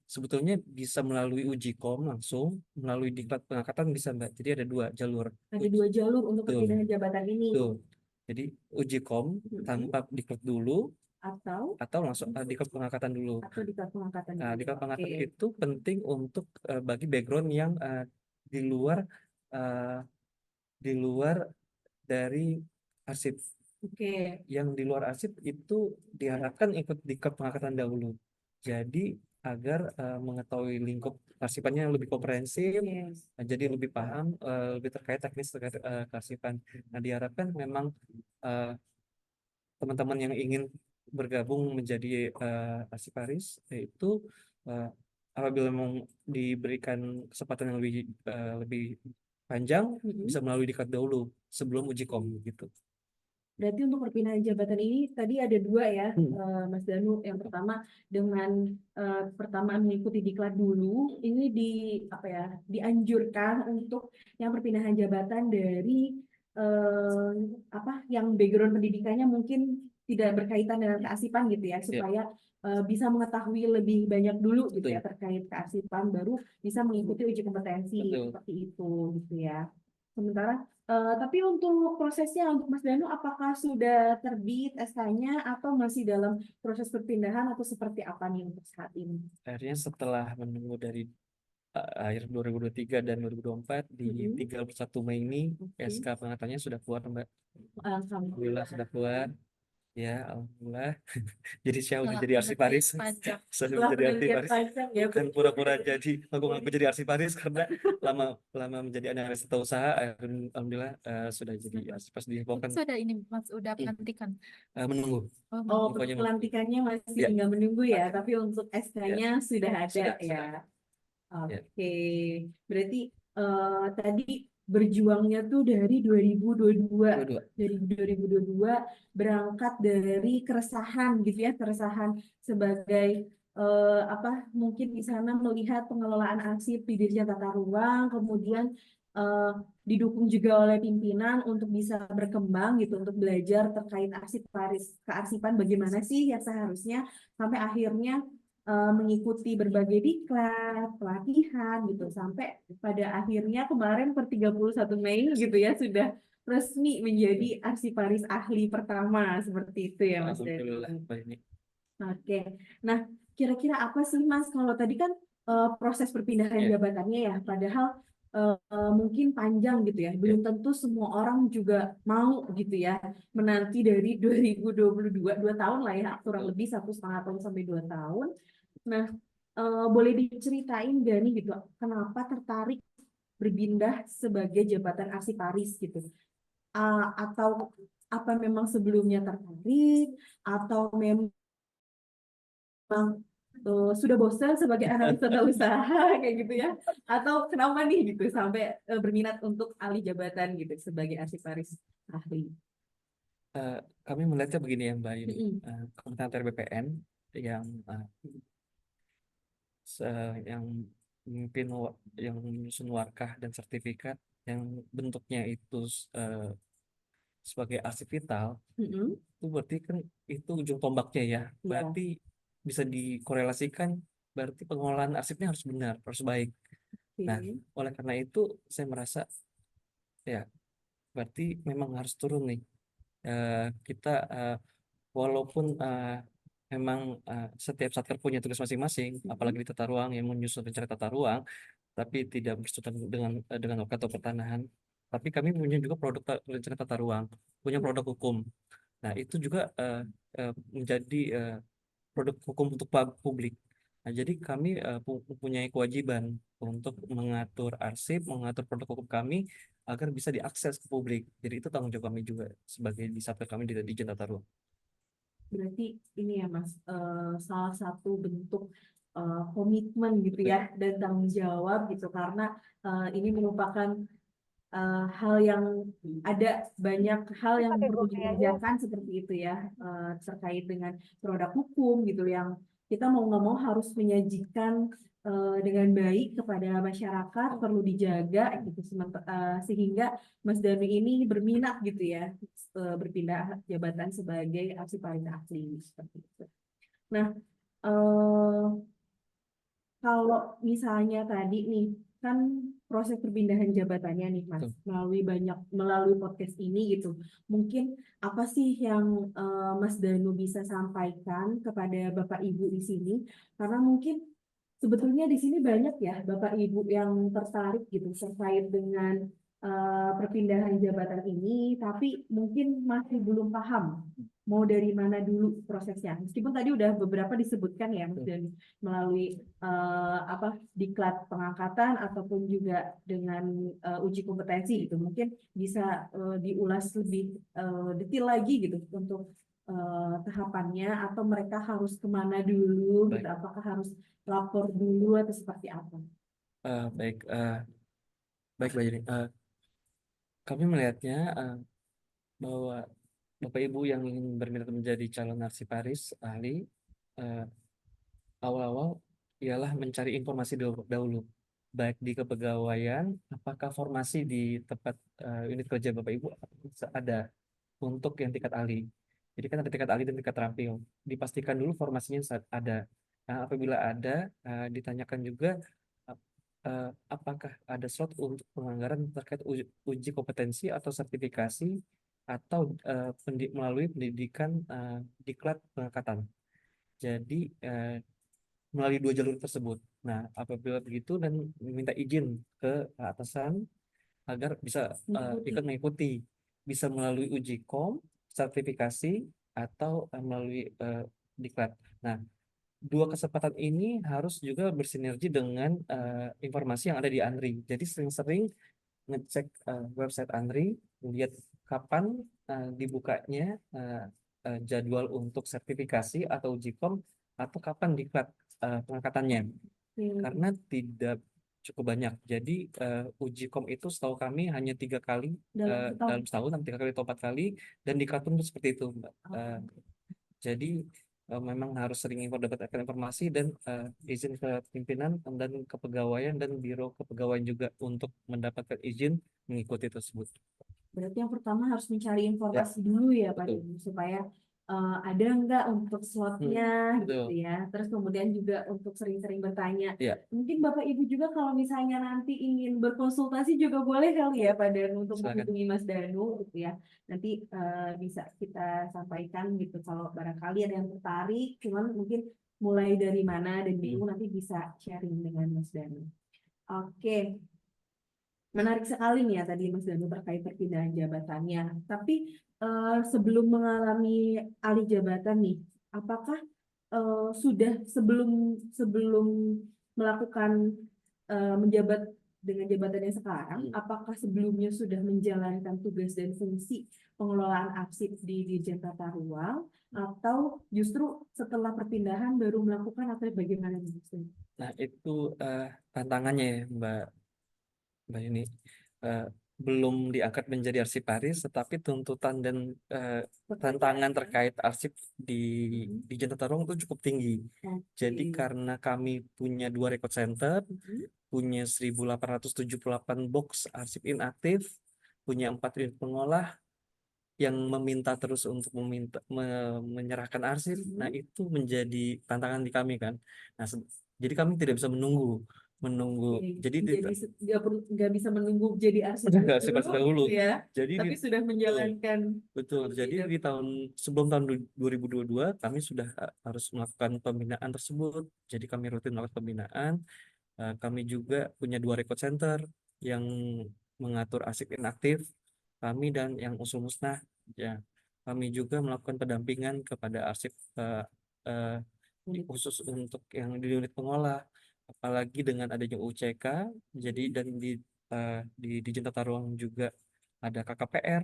sebetulnya bisa melalui uji kom langsung, melalui diklat pengangkatan bisa, Mbak. Jadi ada 2 jalur. Ada 2 jalur untuk Betul, perpindahan jabatan ini. betul. Jadi uji kom Mm-mm. tanpa diklat dulu, Atau langsung diklat pengangkatan dulu. di kelas pengangkatan Nah, dulu. diklat pengangkatan Oke. itu penting untuk bagi background yang di luar eh, di luar dari arsip. Oke. Yang di luar arsip itu diharapkan ikut diklat pengangkatan dahulu. Jadi agar mengetahui lingkup arsipannya lebih komprehensif, Yes. jadi lebih paham, lebih teknis terkait kearsipan. Nah, diharapkan memang eh, teman-teman yang ingin bergabung menjadi arsiparis, yaitu eh, apabila memang diberikan kesempatan yang lebih panjang, Mm-mm. bisa melalui diklat dahulu sebelum uji kom gitu. Berarti untuk perpindahan jabatan ini tadi ada 2 ya, Mas Danu. Yang pertama dengan pertama mengikuti diklat dulu, ini dianjurkan untuk yang perpindahan jabatan dari yang background pendidikannya mungkin tidak berkaitan dengan kearsipan gitu ya, supaya bisa mengetahui lebih banyak dulu gitu ya Betul. terkait kearsipan, baru bisa mengikuti uji kompetensi Betul. seperti itu gitu ya. Sementara tapi untuk prosesnya untuk Mas Danu, apakah sudah terbit SK-nya atau masih dalam proses perpindahan atau seperti apa nih untuk saat ini? Akhirnya setelah menunggu dari akhir 2023 dan 2024, di Mm-mm. 31 Mei ini Oke. SK pengantarnya sudah keluar, Mbak. Alhamdulillah. Alhamdulillah sudah keluar. Ya, alhamdulillah. Jadi saya udah Setelah jadi penelitian arsiparis. panjang. Saya Setelah menjadi penelitian arsiparis. panjang ya, Bukan pura-pura jadi ngaku-ngaku jadi arsiparis karena lama lama menjadi analis tata usaha. Alhamdulillah sudah jadi arsiparis di Itu Hebokan. sudah ini Mas, udah pelantikan. Menunggu. Oh, Oh, Infonya menunggu. pelantikannya masih Ya, tinggal menunggu ya, tapi untuk ya, SK-nya sudah ada sudah, ya. sudah. Ya. Oke, berarti tadi berjuangnya tuh dari 2022, Dua-dua. dari 2022 berangkat dari keresahan gitu ya, keresahan sebagai apa mungkin di sana melihat pengelolaan arsip di Dirjen Tata Ruang, kemudian eh, didukung juga oleh pimpinan untuk bisa berkembang gitu, untuk belajar terkait kearsipan bagaimana sih yang seharusnya sampai akhirnya mengikuti berbagai diklat, pelatihan gitu sampai pada akhirnya kemarin per 31 Mei gitu ya sudah resmi menjadi arsiparis ahli pertama seperti itu ya Mas Alhamdulillah. Dani. Pak ini. Oke. Nah, kira-kira apa sih Mas kalau tadi kan proses perpindahan Ya. jabatannya ya padahal mungkin panjang gitu ya. Belum tentu semua orang juga mau gitu ya menanti dari 2022 2 tahun lah ya kurang lebih 1,5 tahun sampai 2 tahun. Nah, boleh diceritain gak nih gitu, kenapa tertarik berpindah sebagai jabatan arsiparis gitu? Atau apa memang sebelumnya tertarik, atau memang sudah bosan sebagai analis tata usaha kayak gitu ya? Atau kenapa nih gitu sampai berminat untuk alih jabatan gitu sebagai arsiparis ahli? Eh, Kami melihatnya begini ya Mbak ini. Mm-mm. Kementerian BPN yang yang memimpin yang menyusun warkah dan sertifikat yang bentuknya itu sebagai arsip vital, Mm-mm. itu berarti kan itu ujung tombaknya ya. Iya. Berarti bisa dikorelasikan, berarti pengelolaan arsipnya harus benar, harus baik. Nah, Oke. oleh karena itu saya merasa ya berarti memang harus turun nih. Kita walaupun memang setiap satker punya tugas masing-masing, apalagi Mm-mm. di tata ruang yang menyusun rencana tata ruang, tapi tidak bersekutan dengan OK atau pertanahan. Tapi kami punya juga produk rencana tata ruang, punya produk hukum. Nah, itu juga menjadi produk hukum untuk publik. Nah, jadi kami mempunyai kewajiban untuk mengatur arsip, mengatur produk hukum kami agar bisa diakses ke publik. Jadi itu tanggung jawab kami juga sebagai di satker kami di Ditjen Tata Ruang. Berarti ini ya Mas, salah satu bentuk komitmen gitu ya dan tanggung jawab gitu karena ini merupakan hal yang ada banyak hal yang perlu dikerjakan seperti itu ya terkait dengan produk hukum gitu yang kita mau nggak mau harus menyajikan dengan baik kepada masyarakat perlu dijaga gitu sehingga Mas Danu ini berminat gitu ya berpindah jabatan sebagai arsiparis ahli seperti itu. Nah, eh, kalau misalnya tadi nih, kan proses perpindahan jabatannya nih, Mas, Betul. melalui podcast ini gitu. Mungkin apa sih yang Mas Danu bisa sampaikan kepada Bapak Ibu di sini? Karena mungkin sebetulnya di sini banyak ya Bapak Ibu yang tertarik gitu terkait dengan perpindahan jabatan ini, tapi mungkin masih belum paham mau dari mana dulu prosesnya. Meskipun tadi udah beberapa disebutkan ya, Mas Danu melalui apa diklat pengangkatan ataupun juga dengan uji kompetensi gitu mungkin bisa diulas lebih detail lagi gitu untuk tahapannya atau mereka harus kemana dulu gitu Baik, apakah harus lapor dulu atau seperti apa. baik, baik, Mbak Yeni. Kami melihatnya bahwa Bapak Ibu yang ingin berminat menjadi calon arsiparis ahli, eh, awal-awal ialah mencari informasi dahulu, baik di kepegawaian, apakah formasi di tempat unit kerja Bapak Ibu ada untuk yang tingkat ahli. Jadi kan ada tingkat ahli dan tingkat terampil. Dipastikan dulu formasinya ada. Nah, apabila ada, ditanyakan juga apakah ada slot untuk penganggaran terkait uji kompetensi atau sertifikasi atau melalui pendidikan diklat pengangkatan. Jadi melalui dua jalur tersebut. Nah, apabila begitu dan meminta izin ke atasan agar bisa ikut mengikuti, bisa melalui uji kom, sertifikasi, atau melalui diklat. Nah, dua kesempatan ini harus juga bersinergi dengan informasi yang ada di ANRI. Jadi sering-sering ngecek website ANRI, lihat kapan dibukanya jadwal untuk sertifikasi atau uji kom, atau kapan diklat pengangkatannya. Karena tidak cukup banyak. Jadi uji kom itu setahu kami hanya 3 kali dalam setahun, 3 kali atau 4 kali, dan diklat pun seperti itu, Mbak. Jadi memang harus sering dapatkan informasi dan izin ke pimpinan dan kepegawaian dan biro kepegawaian juga untuk mendapatkan izin mengikuti tersebut. Berarti yang pertama harus mencari Ya, informasi dulu ya Pak betul. Deni, supaya ada nggak untuk slotnya gitu Betul. ya. Terus kemudian juga untuk sering-sering bertanya. Ya, Mungkin Bapak Ibu juga kalau misalnya nanti ingin berkonsultasi juga boleh kali ya Pak Dan untuk silakan. menghubungi Mas Danu gitu ya. Nanti bisa kita sampaikan gitu kalau barangkali ada yang tertarik, cuman mungkin mulai dari mana dan bingung nanti bisa sharing dengan Mas Danu. Oke. Menarik sekali nih ya tadi Mas Danu terkait perpindahan jabatannya. Tapi sebelum mengalami alih jabatan nih, apakah sudah sebelum sebelum melakukan menjabat dengan jabatan yang sekarang, apakah sebelumnya sudah menjalankan tugas dan fungsi pengelolaan arsip di Dirjen Tata Ruang, atau justru setelah perpindahan baru melakukan atau bagaimana nih Mas Danu? Nah itu tantangannya ya, Mbak ini belum diangkat menjadi arsiparis, tetapi tuntutan dan tantangan terkait arsip di Dirjen Tata Ruang itu cukup tinggi. Jadi karena kami punya 2 record center, punya 1.878 box arsip inaktif, punya 4 unit pengolah yang meminta terus untuk menyerahkan arsip. Nah itu menjadi tantangan di kami kan. Nah jadi kami tidak bisa menunggu. Jadi nggak bisa menunggu jadi arsitek nggak seperti dahulu. ya, Jadi tapi sudah menjalankan betul. Jadi di sebelum tahun 2022 kami sudah harus melakukan pembinaan tersebut. Jadi kami rutin melakukan pembinaan. Kami juga punya 2 record center yang mengatur arsip inaktif kami dan yang usul musnah. Ya, kami juga melakukan pendampingan kepada arsip khusus untuk yang di unit pengolah. Apalagi dengan adanya UCK, jadi dan di Dirjen Tata Ruang juga ada KKPR.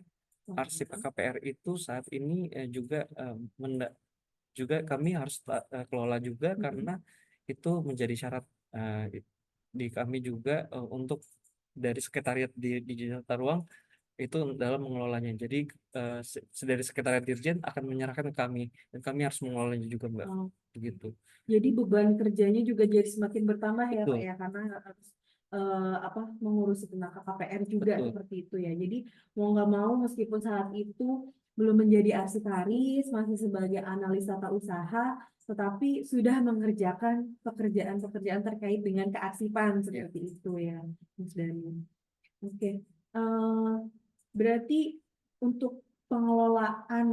Arsip KKPR itu saat ini juga kami harus kelola juga karena itu menjadi syarat di kami juga untuk dari sekretariat di Dirjen Tata Ruang itu dalam mengelolanya. Jadi dari sekretariat Dirjen akan menyerahkan ke kami dan kami harus mengelolanya juga, Mbak. Begitu. Jadi beban kerjanya juga jadi semakin bertambah ya Pak Betul. ya, karena harus mengurusi tentang KKPR juga Betul. seperti itu ya. Jadi mau nggak mau meskipun saat itu belum menjadi arsiparis, masih sebagai analis tata usaha, tetapi sudah mengerjakan pekerjaan-pekerjaan terkait dengan kearsipan seperti itu ya, Mas Dani. Oke. Berarti untuk pengelolaan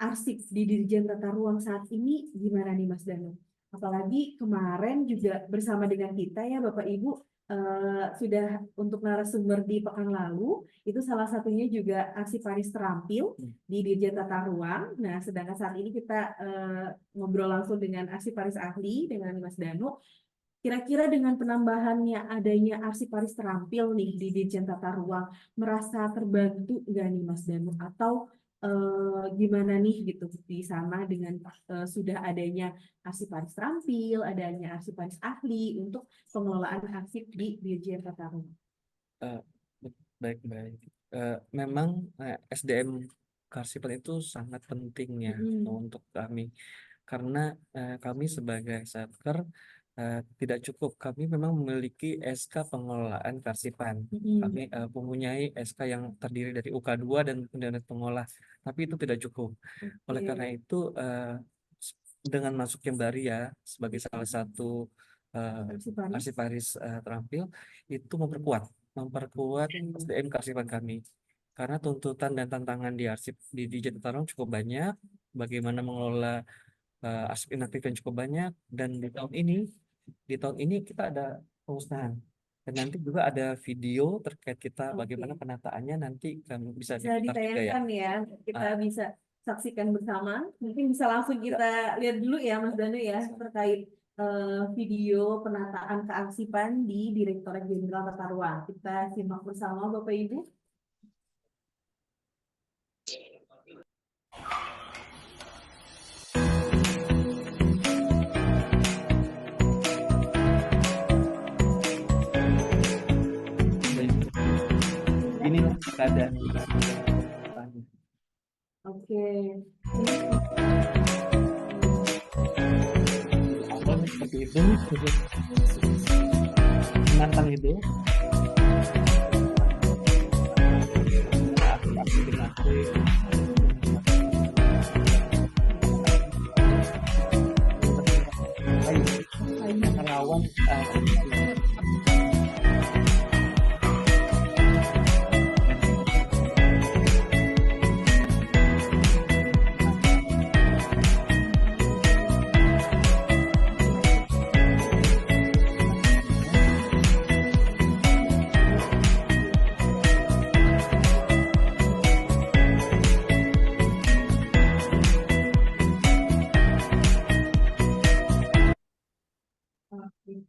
arsip di Dirjen Tata Ruang saat ini gimana nih Mas Danu? Apalagi kemarin juga bersama dengan kita ya Bapak Ibu sudah untuk narasumber di pekan lalu itu salah satunya juga arsiparis terampil di Dirjen Tata Ruang. Nah, sedangkan saat ini kita ngobrol langsung dengan arsiparis ahli dengan Mas Danu. Kira-kira dengan penambahannya adanya arsiparis terampil nih di Dirjen Tata Ruang, merasa terbantu nggak nih Mas Danu? Atau gimana nih gitu di sana dengan sudah adanya arsiparis terampil, adanya arsiparis ahli untuk pengelolaan arsip di Dirjen Tata Ruang? Baik. Memang SDM kearsipan itu sangat penting ya untuk kami. Karena kami sebagai Satker tidak cukup. Kami memang memiliki SK pengelolaan kearsipan. Kami mempunyai SK yang terdiri dari UK2 dan unit pengolah. Tapi itu tidak cukup. Oleh karena itu dengan masuknya Baria sebagai salah satu arsiparis terampil itu memperkuat SDM kearsipan kami. Karena tuntutan dan tantangan di arsip di Dirjen Tata Ruang cukup banyak. Bagaimana mengelola arsip inaktif yang cukup banyak, dan di tahun ini kita ada pemusnahan dan nanti juga ada video terkait kita bagaimana penataannya nanti bisa diputar juga ya. Ditayangkan ya, kita bisa saksikan bersama. Mungkin bisa langsung kita lihat dulu ya Mas Danu ya terkait video penataan kearsipan di Direktorat Jenderal Tata Ruang. Kita simak bersama Bapak Ibu. Inilah keadaan Oke. awal seperti itu, terus menantang itu. Rawan Oke.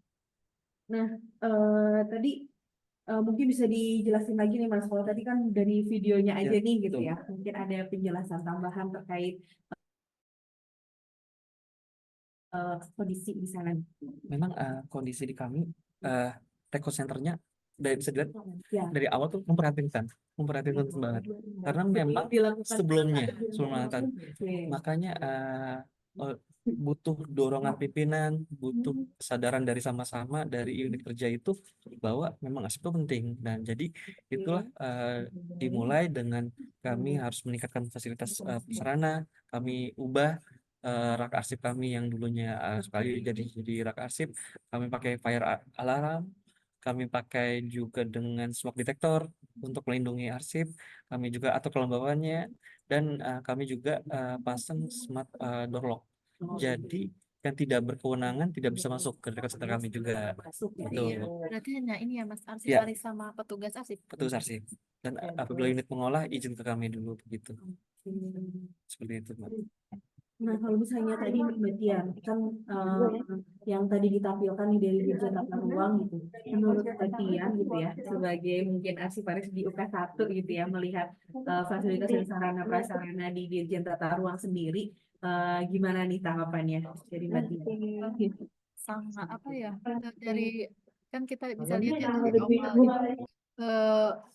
Nah, tadi mungkin bisa dijelasin lagi nih Mas. Kalau tadi kan dari videonya aja Ya, nih gitu betul. ya. Mungkin ada penjelasan tambahan terkait kondisi di sana. Memang kondisi di kami record centernya dari bisa dilihat Ya. dari awal tuh memperhatikan banget karena memang Dilakukan sebelum penanganan Oke. makanya butuh dorongan pimpinan, butuh kesadaran dari sama-sama dari unit kerja itu bahwa memang arsip itu penting. Dan jadi itulah dimulai dengan kami harus meningkatkan fasilitas sarana, kami ubah rak arsip kami yang dulunya sekali jadi rak arsip, kami pakai alarm, kami pakai juga dengan smoke detector untuk melindungi arsip, kami juga atur kelembabannya, dan kami juga pasang smart door lock. Jadi yang tidak berkewenangan tidak bisa masuk ke dekat center kami juga. Masuk ya. Betul. Berarti hanya ini ya Mas, Ya. arsiparis sama petugas arsip. Petugas arsip. Dan apabila unit mengolah izin ke kami dulu begitu. Seperti itu, Mbak. Nah, kalau misalnya tadi Mbak Tian, kan yang tadi ditampilkan nih dari Dirjen Tata Ruang gitu, menurut Mbak Tian gitu ya, sebagai mungkin arsiparis di UK1 gitu ya, melihat fasilitas dan sarana prasarana di Dirjen Tata Ruang sendiri, gimana nih tanggapannya dari Mbak Tian? Sama apa ya, dari kan kita bisa lihat ya dari awal itu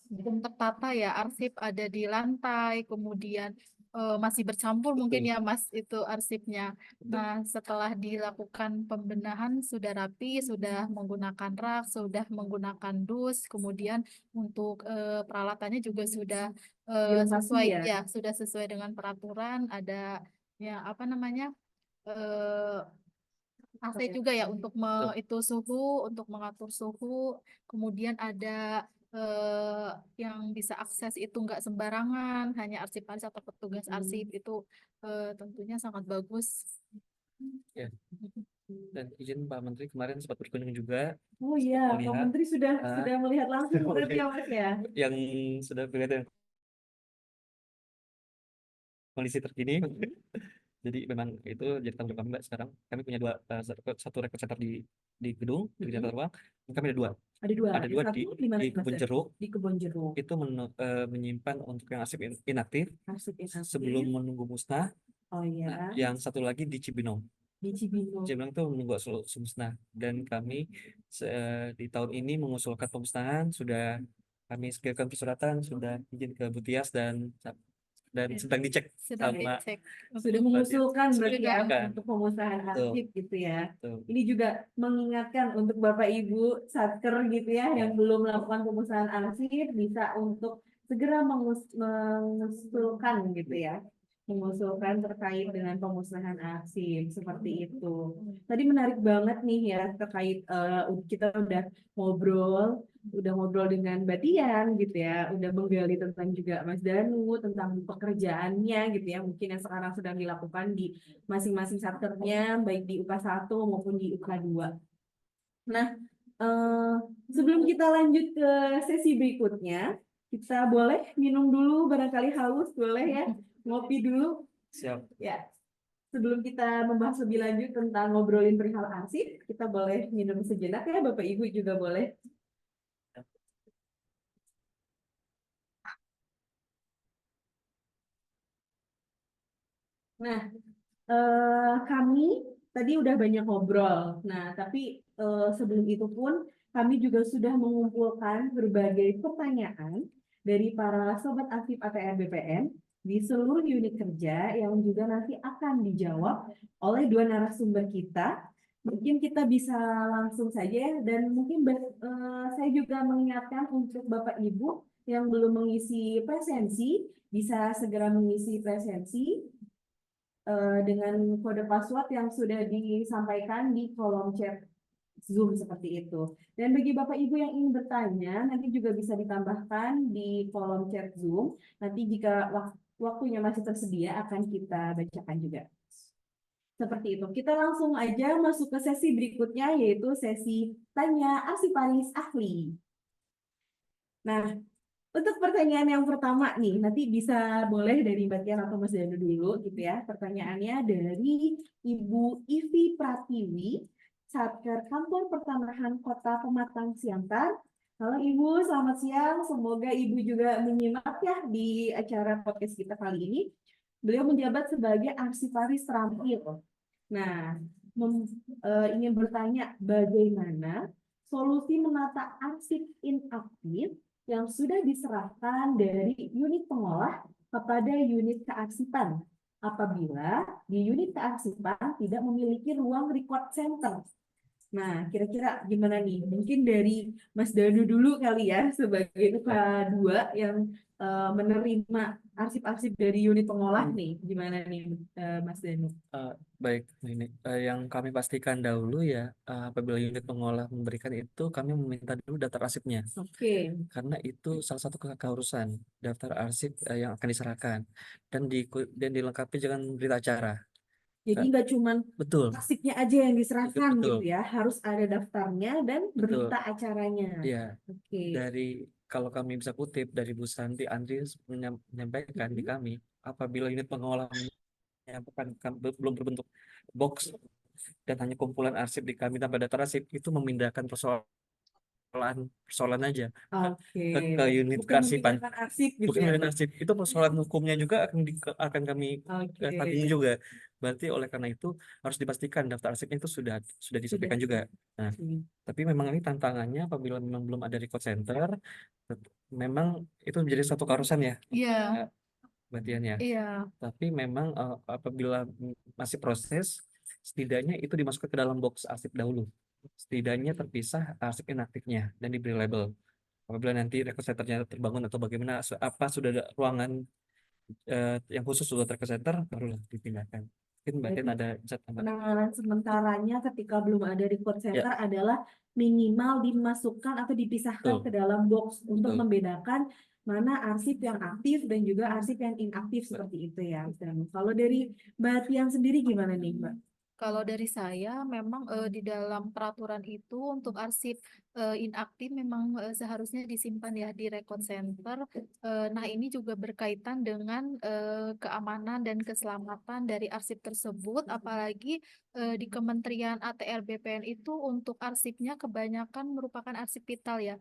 belum tertata ya, arsip ada di lantai, kemudian masih bercampur mungkin ya Mas itu arsipnya. Nah, setelah dilakukan pembenahan sudah rapi, sudah menggunakan rak, sudah menggunakan dus, kemudian untuk peralatannya juga sudah Dilengkapi sesuai ya? ya, sudah sesuai dengan peraturan, ada ya apa namanya? AC juga ya untuk itu suhu, untuk mengatur suhu, kemudian ada yang bisa akses itu nggak sembarangan, hanya arsiparis atau petugas arsip itu tentunya sangat bagus. Ya. Dan izin Pak Menteri kemarin sempat berkunjung juga. Oh iya, Pak melihat, Menteri sudah melihat langsung berarti ya Mas ya? yang sudah melihat kondisi terkini. Jadi memang itu jadi tanggung jawab kami Mbak sekarang. Kami punya satu record center di gedung di Tata Ruang. Kami ada dua. Ada dua. Ada dua Satu di mana di Mas? Kebun Jeruk. Di Kebun Jeruk. Itu menyimpan untuk yang arsip inaktif Arsip inaktif. sebelum menunggu musnah. Oh iya. Nah, yang satu lagi di Cibinong. Di Cibinong. Cibinong itu menunggu musnah. Dan kami di tahun ini mengusulkan pemusnahan, sudah kami kirimkan persyaratan, sudah izin ke Butias dan sedang dicek Sedang sama dicek. Sudah mengusulkan berarti ya Mengusulkan. untuk pemusnahan arsip gitu ya. Betul. Ini juga mengingatkan untuk Bapak Ibu Satker gitu ya yang belum melakukan pemusnahan arsip bisa untuk segera mengusulkan gitu ya. Mengusulkan terkait dengan pemusnahan arsip seperti itu. Tadi menarik banget nih ya terkait kita udah ngobrol dengan Mbak Tian gitu ya, udah menggali tentang juga Mas Danu tentang pekerjaannya gitu ya, mungkin yang sekarang sedang dilakukan di masing-masing satkernya baik di UK1 maupun di UK2. Nah, sebelum kita lanjut ke sesi berikutnya, kita boleh minum dulu barangkali haus boleh ya. ngopi dulu Siap. ya. Sebelum kita membahas lebih lanjut tentang ngobrolin perihal arsip, kita boleh minum sejenak ya, Bapak Ibu juga boleh. Nah, kami tadi udah banyak ngobrol. Nah, tapi sebelum itu pun kami juga sudah mengumpulkan berbagai pertanyaan dari para sobat aktif ATR BPN di seluruh unit kerja yang juga nanti akan dijawab oleh dua narasumber kita. Mungkin kita bisa langsung saja ya, dan mungkin saya juga mengingatkan untuk Bapak Ibu yang belum mengisi presensi, bisa segera mengisi presensi dengan kode password yang sudah disampaikan di kolom chat Zoom seperti itu. Dan bagi Bapak Ibu yang ingin bertanya, nanti juga bisa ditambahkan di kolom chat Zoom. Nanti jika waktunya masih tersedia akan kita bacakan juga. Seperti itu. Kita langsung aja masuk ke sesi berikutnya, yaitu sesi tanya arsiparis ahli. Nah, untuk pertanyaan yang pertama nih, nanti bisa boleh dari Mbak Tian atau Mas Danu dulu gitu ya. Pertanyaannya dari Ibu Ivi Pratiwi, Satker Kantor Pertanahan Kota Pematang Siantar. Halo Ibu, selamat siang. Semoga Ibu juga menyimak ya di acara podcast kita kali ini. Beliau menjabat sebagai arsiparis terampil. Nah, ingin bertanya bagaimana solusi menata arsip inaktif yang sudah diserahkan dari unit pengolah kepada unit kearsipan apabila di unit kearsipan tidak memiliki ruang record center. Nah, kira-kira gimana nih? Mungkin dari Mas Danu dulu kali ya, sebagai UK2 yang menerima arsip-arsip dari unit pengolah nih. Gimana nih, Mas Danu? Baik, ini yang kami pastikan dahulu ya, apabila unit pengolah memberikan itu, kami meminta dulu daftar arsipnya, Oke. karena itu salah satu keharusan daftar arsip yang akan diserahkan, dan dilengkapi dengan berita acara. Jadi nggak cuma Betul, arsipnya aja yang diserahkan betul, gitu ya, harus ada daftarnya dan betul. berita acaranya. Ya, Oke. kalau kami bisa kutip dari Bu Santi Andri menyampaikan di kami, apabila unit pengolah menyampaikan belum berbentuk box dan hanya kumpulan arsip di kami tanpa data arsip, itu memindahkan persoalan aja Oke. ke unit Bukan kearsipan, memindahkan arsip gitu bukan ya, unit Pak? arsip. Itu persoalan hukumnya juga akan kami Oke. tanggung juga. Berarti oleh karena itu harus dipastikan daftar arsipnya itu sudah Sudah. disampaikan juga. Nah, tapi memang ini tantangannya apabila memang belum ada record center, memang itu menjadi satu keharusan ya, Iya, Mbak Tian ya. iya. Tapi memang apabila masih proses, setidaknya itu dimasukkan ke dalam box arsip dahulu. Setidaknya terpisah arsip inaktifnya dan diberi label. Apabila nanti record centernya terbangun atau bagaimana, apa sudah ada ruangan yang khusus untuk record center, barulah dipindahkan. Mungkin Mbak Tian Berarti ada bisa tambah. penanganan sementaranya ketika belum ada record Ya, center adalah minimal dimasukkan atau dipisahkan betul, ke dalam box untuk betul. membedakan mana arsip yang aktif dan juga arsip yang inaktif seperti itu ya. Dan kalau dari Mbak Tian sendiri gimana nih, Mbak? Kalau dari saya, memang di dalam peraturan itu untuk arsip inaktif memang seharusnya disimpan ya di record center. Nah, ini juga berkaitan dengan keamanan dan keselamatan dari arsip tersebut, apalagi di Kementerian ATR BPN itu untuk arsipnya kebanyakan merupakan arsip vital ya.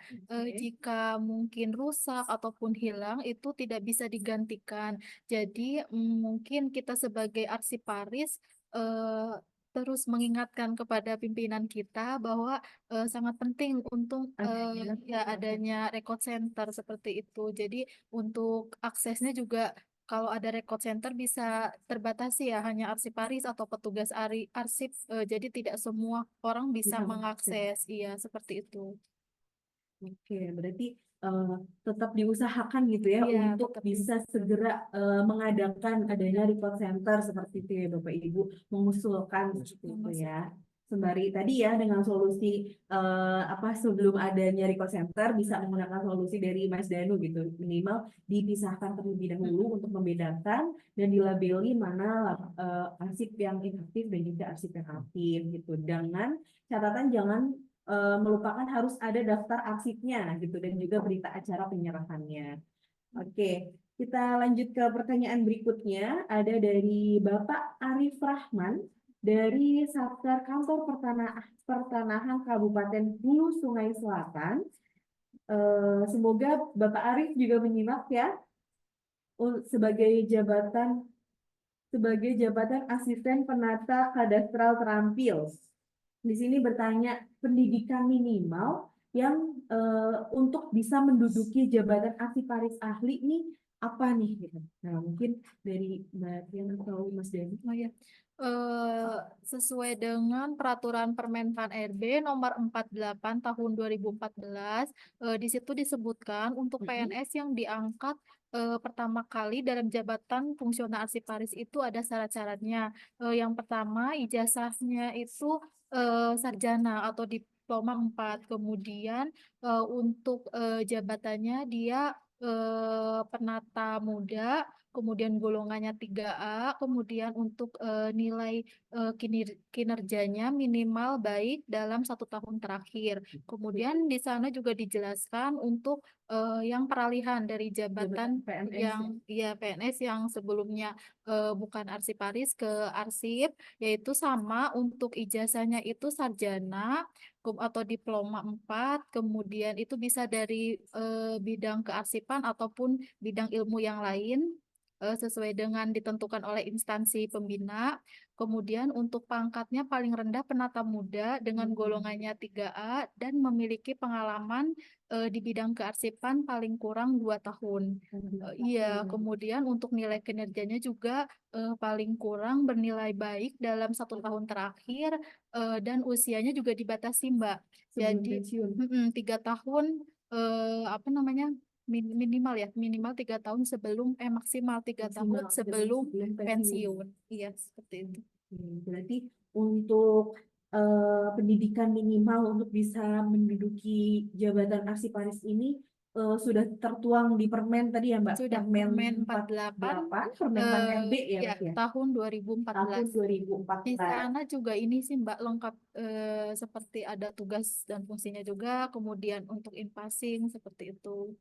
Jika mungkin rusak ataupun hilang, itu tidak bisa digantikan. Jadi mungkin kita sebagai arsiparis terus mengingatkan kepada pimpinan kita bahwa sangat penting untuk ya adanya record center seperti itu. Jadi untuk aksesnya juga kalau ada record center bisa terbatasi ya, hanya arsiparis atau petugas arsip. Jadi tidak semua orang bisa Bisa mengakses. Iya, seperti itu. Oke, berarti tetap diusahakan gitu ya Iya, untuk tetap bisa diusahakan. segera mengadakan adanya record center seperti itu ya Bapak Ibu, mengusulkan seperti itu ya. Sembari tadi ya dengan solusi apa sebelum adanya record center bisa menggunakan solusi dari Mas Danu gitu, minimal dipisahkan terlebih dahulu untuk membedakan dan dilabeli mana arsip yang inaktif dan juga arsip yang aktif gitu. Dengan catatan jangan melupakan harus ada daftar arsipnya gitu dan juga berita acara penyerahannya. Oke, Kita lanjut ke pertanyaan berikutnya. Ada dari Bapak Arif Rahman dari Satker Kantor Pertanahan Kabupaten Hulu Sungai Selatan. Semoga Bapak Arif juga menyimak ya, sebagai jabatan asisten penata kadastral terampil. Di sini bertanya pendidikan minimal yang untuk bisa menduduki jabatan arsiparis ahli ini apa nih gitu. Nah, mungkin dari Mbak Tian atau Mas Dani. Oh ya, sesuai dengan peraturan Permenpan RB nomor 48 tahun 2014, di situ disebutkan untuk PNS yang diangkat pertama kali dalam jabatan fungsional arsiparis itu ada syarat-syaratnya. Yang pertama, ijazahnya itu sarjana atau diploma 4. Kemudian untuk jabatannya dia penata muda, kemudian golongannya 3A, kemudian untuk nilai kinerjanya minimal baik dalam 1 tahun terakhir. Kemudian di sana juga dijelaskan untuk yang peralihan dari jabatan PNS yang ya PNS yang sebelumnya bukan arsiparis ke arsip, yaitu sama untuk ijazahnya itu sarjana atau diploma 4, kemudian itu bisa dari bidang kearsipan ataupun bidang ilmu yang lain sesuai dengan ditentukan oleh instansi pembina. Kemudian untuk pangkatnya paling rendah penata muda dengan golongannya 3A dan memiliki pengalaman di bidang kearsipan paling kurang 2 tahun. Iya, kemudian untuk nilai kinerjanya juga paling kurang bernilai baik dalam 1 tahun terakhir dan usianya juga dibatasi, Mbak. Sebelum Jadi pensiun. 3 tahun apa namanya minimal ya, minimal 3 tahun sebelum maksimal 3 tahun sebelum pensiun. Iya, seperti itu. Berarti untuk pendidikan minimal untuk bisa menduduki jabatan arsiparis ini sudah tertuang di Permen tadi ya Mbak? Sudah Permen 48 Permenpan RB ya ya, Mbak ya? tahun 2014. Tahun Di 2014. sana juga ini sih Mbak lengkap seperti ada tugas dan fungsinya juga, kemudian untuk inpasing seperti itu.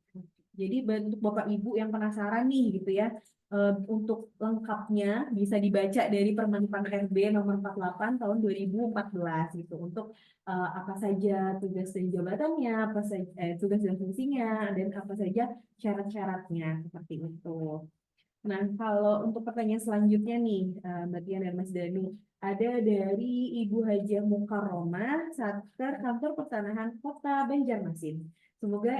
Jadi untuk Bapak Ibu yang penasaran nih gitu ya, untuk lengkapnya bisa dibaca dari Permenpan RB nomor 48 tahun 2014 gitu. Untuk apa saja tugas dan jabatannya, apa saja tugas dan fungsinya, dan apa saja syarat-syaratnya seperti itu. Nah, kalau untuk pertanyaan selanjutnya nih, Mbak Tian dan Mas Danu, ada dari Ibu Hajah Mukarromah, Satker Kantor Pertanahan Kota Banjarmasin. Semoga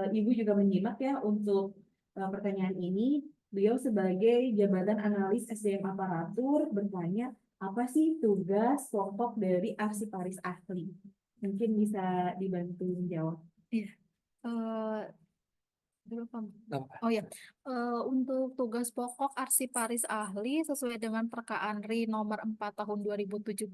Ibu juga menyimak ya untuk pertanyaan ini. Beliau sebagai jabatan analis SDM aparatur bertanya, apa sih tugas pokok dari arsiparis ahli? Mungkin bisa dibantu menjawab. Iya. Eh, dulu apa? Apa? Oh ya, untuk tugas pokok arsiparis ahli sesuai dengan Perkaan RI nomor 4 tahun 2017,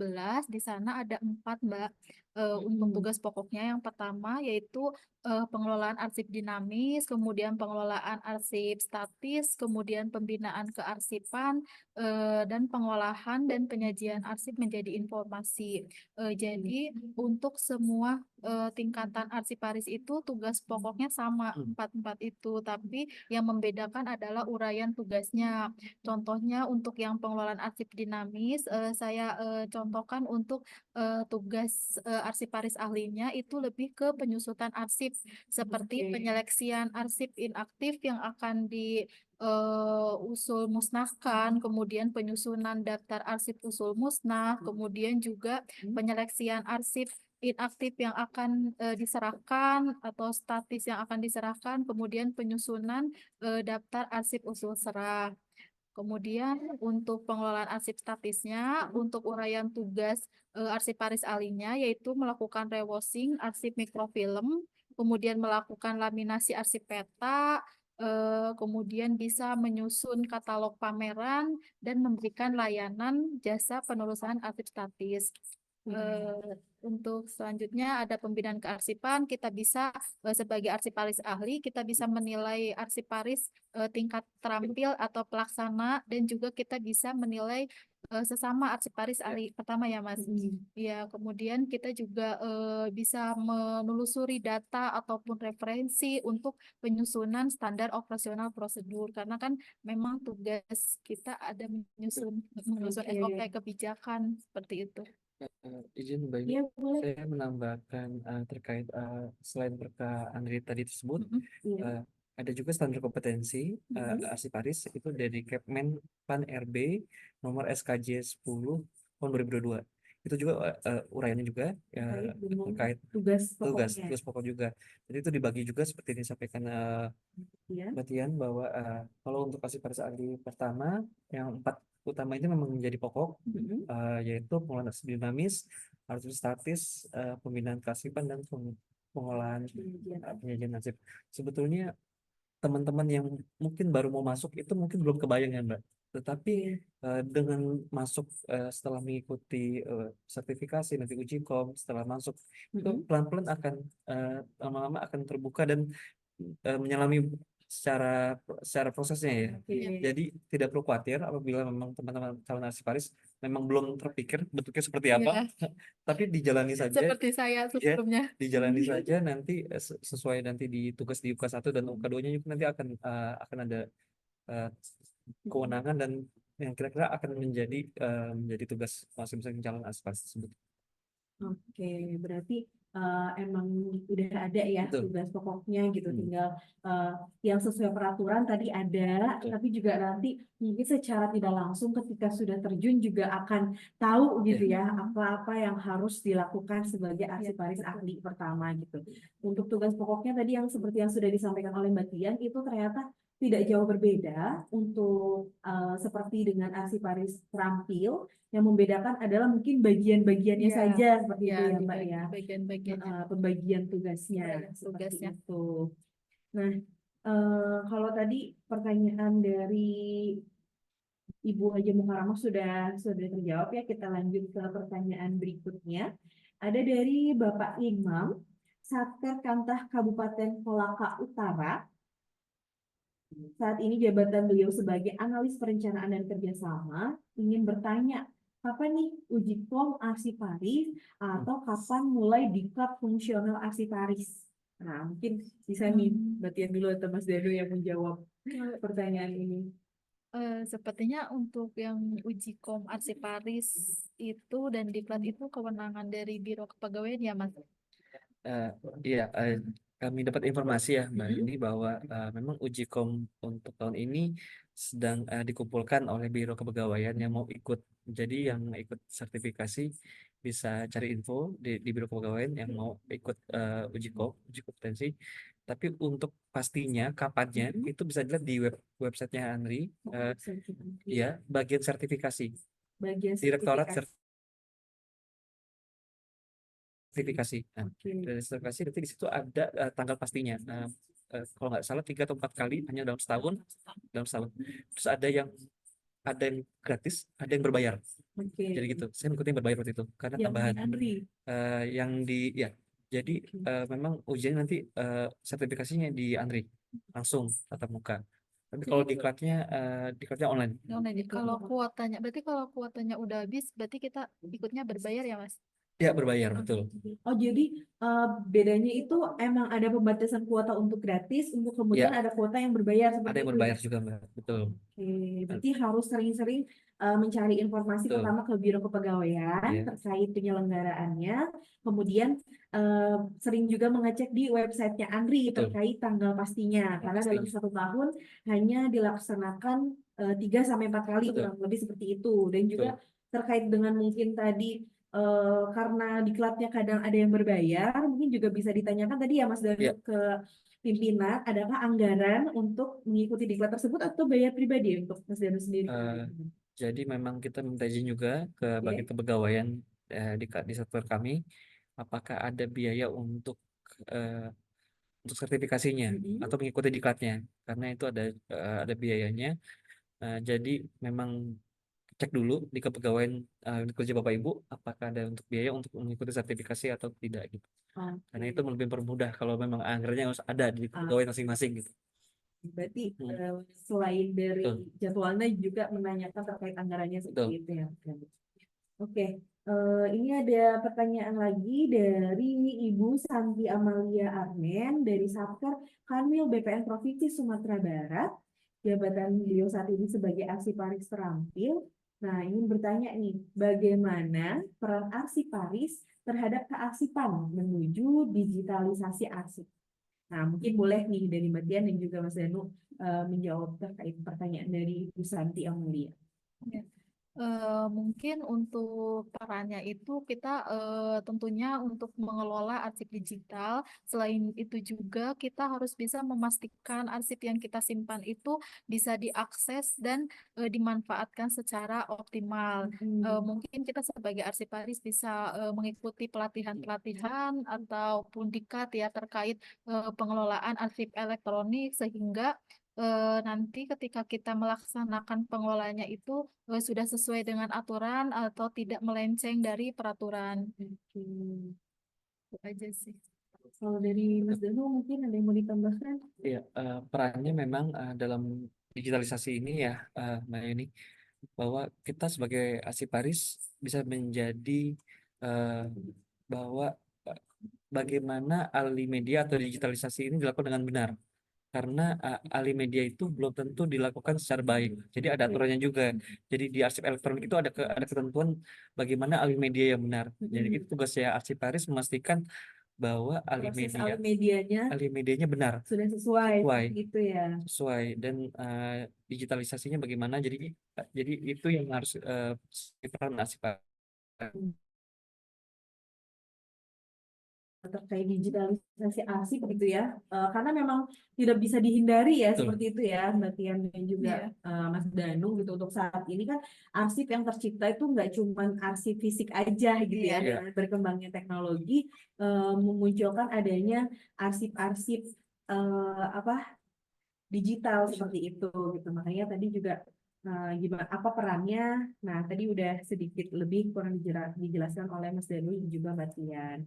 di sana ada 4 Mbak. Untuk tugas pokoknya yang pertama yaitu pengelolaan arsip dinamis, kemudian pengelolaan arsip statis, kemudian pembinaan kearsipan, dan pengolahan dan penyajian arsip menjadi informasi. Jadi untuk semua tingkatan arsiparis itu tugas pokoknya sama 4 itu, tapi yang membedakan adalah uraian tugasnya. Contohnya untuk yang pengelolaan arsip dinamis, saya contohkan untuk tugas arsiparis ahlinya itu lebih ke penyusutan arsip seperti penyeleksian arsip inaktif yang akan di usul musnahkan, kemudian penyusunan daftar arsip usul musnah, kemudian juga penyeleksian arsip inaktif yang akan diserahkan atau statis yang akan diserahkan, kemudian penyusunan daftar arsip usul serah. Kemudian untuk pengelolaan arsip statisnya, untuk uraian tugas arsiparis ahlinya yaitu melakukan rewashing arsip mikrofilm, kemudian melakukan laminasi arsip peta, kemudian bisa menyusun katalog pameran dan memberikan layanan jasa penelusuran arsip statis. Untuk selanjutnya ada pembinaan kearsipan, kita bisa sebagai arsiparis ahli, kita bisa menilai arsiparis tingkat terampil atau pelaksana, dan juga kita bisa menilai sesama arsiparis ahli pertama ya Mas. Ya, kemudian kita juga bisa menelusuri data ataupun referensi untuk penyusunan standar operasional prosedur, karena kan memang tugas kita ada menyusun Oke. SOP kebijakan seperti itu. Izin Mbak Yu, Iya, boleh. saya menambahkan terkait selain berkah Andri tadi tersebut, Iya. eh, ada juga standar kompetensi arsiparis itu dari Kepmen Pan RB nomor SKJ 10 tahun 2022. Itu juga uraiannya juga Terkait dengan terkait tugas tugas pokoknya. tugas pokok juga. Jadi itu dibagi juga seperti disampaikan Ya. Mbak Tian, bahwa kalau untuk arsiparis ahli pertama yang 4 utama ini memang menjadi pokok, yaitu pengolahan arsip dinamis, arsip statis, pembinaan kearsipan, dan pengolahan penyajian arsip. Sebetulnya teman-teman yang mungkin baru mau masuk itu mungkin belum kebayang ya Mbak. Tetapi dengan masuk setelah mengikuti sertifikasi, nanti uji kom, setelah masuk itu pelan-pelan akan lama-lama akan terbuka dan menyelami secara prosesnya ya. Jadi tidak perlu khawatir apabila memang teman-teman calon arsiparis memang belum terpikir bentuknya seperti apa, tapi dijalani saja. Seperti saya sebelumnya. Dijalani saja, nanti sesuai nanti di tugas di UK1 dan UK2-nya juga nanti akan ada kewenangan dan yang kira-kira akan menjadi tugas masing-masing calon arsiparis tersebut. Oke, berarti emang udah ada ya Betul. tugas pokoknya gitu, tinggal yang sesuai peraturan tadi ada, Betul. tapi juga nanti mungkin secara tidak langsung ketika sudah terjun juga akan tahu gitu ya apa-apa yang harus dilakukan sebagai arsiparis ahli pertama gitu. Untuk tugas pokoknya tadi yang seperti yang sudah disampaikan oleh Mbak Tian itu ternyata tidak jauh berbeda untuk seperti dengan arsiparis terampil. Yang membedakan adalah mungkin bagian-bagiannya saja seperti itu ya Mbak ya. Bagian-bagiannya. Pembagian tugasnya. Tugasnya. Itu. Nah, kalau tadi pertanyaan dari Ibu Haja Mukarramah sudah terjawab ya, kita lanjut ke pertanyaan berikutnya. Ada dari Bapak Imam, Satker Kantah Kabupaten Kolaka Utara. Saat ini jabatan beliau sebagai analis perencanaan dan kerjasama ingin bertanya, kapan nih uji kom arsiparis atau kapan mulai diklat fungsional arsiparis? Nah, mungkin bisa nih Mbak Tian dulu atau Mas Danu yang menjawab pertanyaan ini. Sepertinya untuk yang uji kom arsiparis itu dan diklat itu kewenangan dari Biro Kepegawaian ya Mas? Iya, kami dapat informasi ya Mbak ini bahwa memang uji kom untuk tahun ini sedang dikumpulkan oleh Biro Kepegawaian yang mau ikut. Jadi yang ikut sertifikasi bisa cari info di Biro Kepegawaian yang mau ikut uji kompetensi. Tapi untuk pastinya kapannya itu bisa dilihat di websitenya Andri. Ya, bagian sertifikasi. Direktorat sertifikasi. Nah, dari sertifikasi nanti di situ ada tanggal pastinya. Kalau nggak salah 3 atau 4 kali hanya dalam setahun. Terus ada yang gratis, ada yang berbayar. Jadi gitu. Saya mengikuti yang berbayar waktu itu karena tambahan yang di ya. Jadi memang ujiannya nanti sertifikasinya di Andri langsung tatap muka. Tapi kalau diklatnya online. Kalau kuotanya udah habis, berarti kita ikutnya berbayar ya Mas? Ya, berbayar, betul. Oh, jadi bedanya itu emang ada pembatasan kuota untuk gratis, untuk kemudian ada kuota yang berbayar seperti Ada yang itu berbayar ya? juga, Mbak. Betul. Oke, berarti harus sering-sering mencari informasi pertama ke Biro Kepegawaian terkait penyelenggaraannya, kemudian sering juga mengecek di websitenya Andri terkait tanggal pastinya, karena dalam 1 tahun hanya dilaksanakan 3-4 kali kurang lebih seperti itu, dan juga terkait dengan mungkin tadi karena diklatnya kadang ada yang berbayar, mungkin juga bisa ditanyakan tadi ya Mas Danu ke pimpinan, adakah anggaran untuk mengikuti diklat tersebut atau bayar pribadi untuk Mas Danu sendiri? Jadi memang kita minta izin juga ke bagian kepegawaian di sektor kami, apakah ada biaya untuk sertifikasinya atau mengikuti diklatnya, karena itu ada biayanya. Jadi memang cek dulu di kepegawaian kerja Bapak Ibu apakah ada untuk biaya untuk mengikuti sertifikasi atau tidak gitu. Karena itu Oke. lebih mempermudah kalau memang anggarannya harus ada di Ah, kepegawaian masing-masing gitu. Berarti Hmm, selain dari betul, jadwalnya juga menanyakan terkait anggarannya seperti betul. itu ya. Oke, ini ada pertanyaan lagi dari Ibu Santi Amalia Armen dari Satker Kanwil BPN Provinsi Sumatera Barat. Jabatan beliau saat ini sebagai arsiparis terampil. Nah, ingin bertanya nih, bagaimana peran arsiparis terhadap kearsipan menuju digitalisasi arsip? Nah, mungkin boleh nih dari Mbak Dian dan juga Mas Danu menjawab terkait pertanyaan dari Ibu Santi Amalia. Ya. Mungkin untuk perannya itu kita tentunya untuk mengelola arsip digital. Selain itu juga kita harus bisa memastikan arsip yang kita simpan itu bisa diakses dan dimanfaatkan secara optimal. Hmm. Mungkin kita sebagai arsiparis bisa mengikuti pelatihan-pelatihan ataupun diklat ya terkait pengelolaan arsip elektronik sehingga nanti ketika kita melaksanakan pengelolaannya itu sudah sesuai dengan aturan atau tidak melenceng dari peraturan. Oke. Itu aja sih. Kalau dari Mas Danu mungkin ada yang mau ditambahkan? Iya, perannya memang dalam digitalisasi ini ya, Mbak Yuni, bahwa kita sebagai arsiparis bisa menjadi eh, bahwa eh, bagaimana alih media atau digitalisasi ini dilakukan dengan benar. Karena alih media itu belum tentu dilakukan secara baik. Jadi ada Oke. aturannya juga. Jadi di arsip elektronik itu ada ketentuan bagaimana alih media yang benar. Jadi itu Mm-mm. tugasnya arsiparis memastikan bahwa Proses alih medianya alih medianya benar, sudah sesuai sesuai, seperti itu ya. sesuai dan digitalisasinya bagaimana. Jadi itu yang harus peran arsiparis. Terkait digitalisasi arsip gitu ya. Karena memang tidak bisa dihindari ya Betul. seperti itu ya Mbak Tian dan juga Iya, Mas Danu gitu. Untuk saat ini kan arsip yang tercipta itu nggak cuma arsip fisik aja gitu ya. iya, Ya, Dengan berkembangnya teknologi memunculkan adanya arsip-arsip apa digital seperti itu gitu. Makanya tadi juga gimana apa perannya? Nah, tadi udah sedikit lebih kurang dijelaskan oleh Mas Danu dan juga Mbak Tian.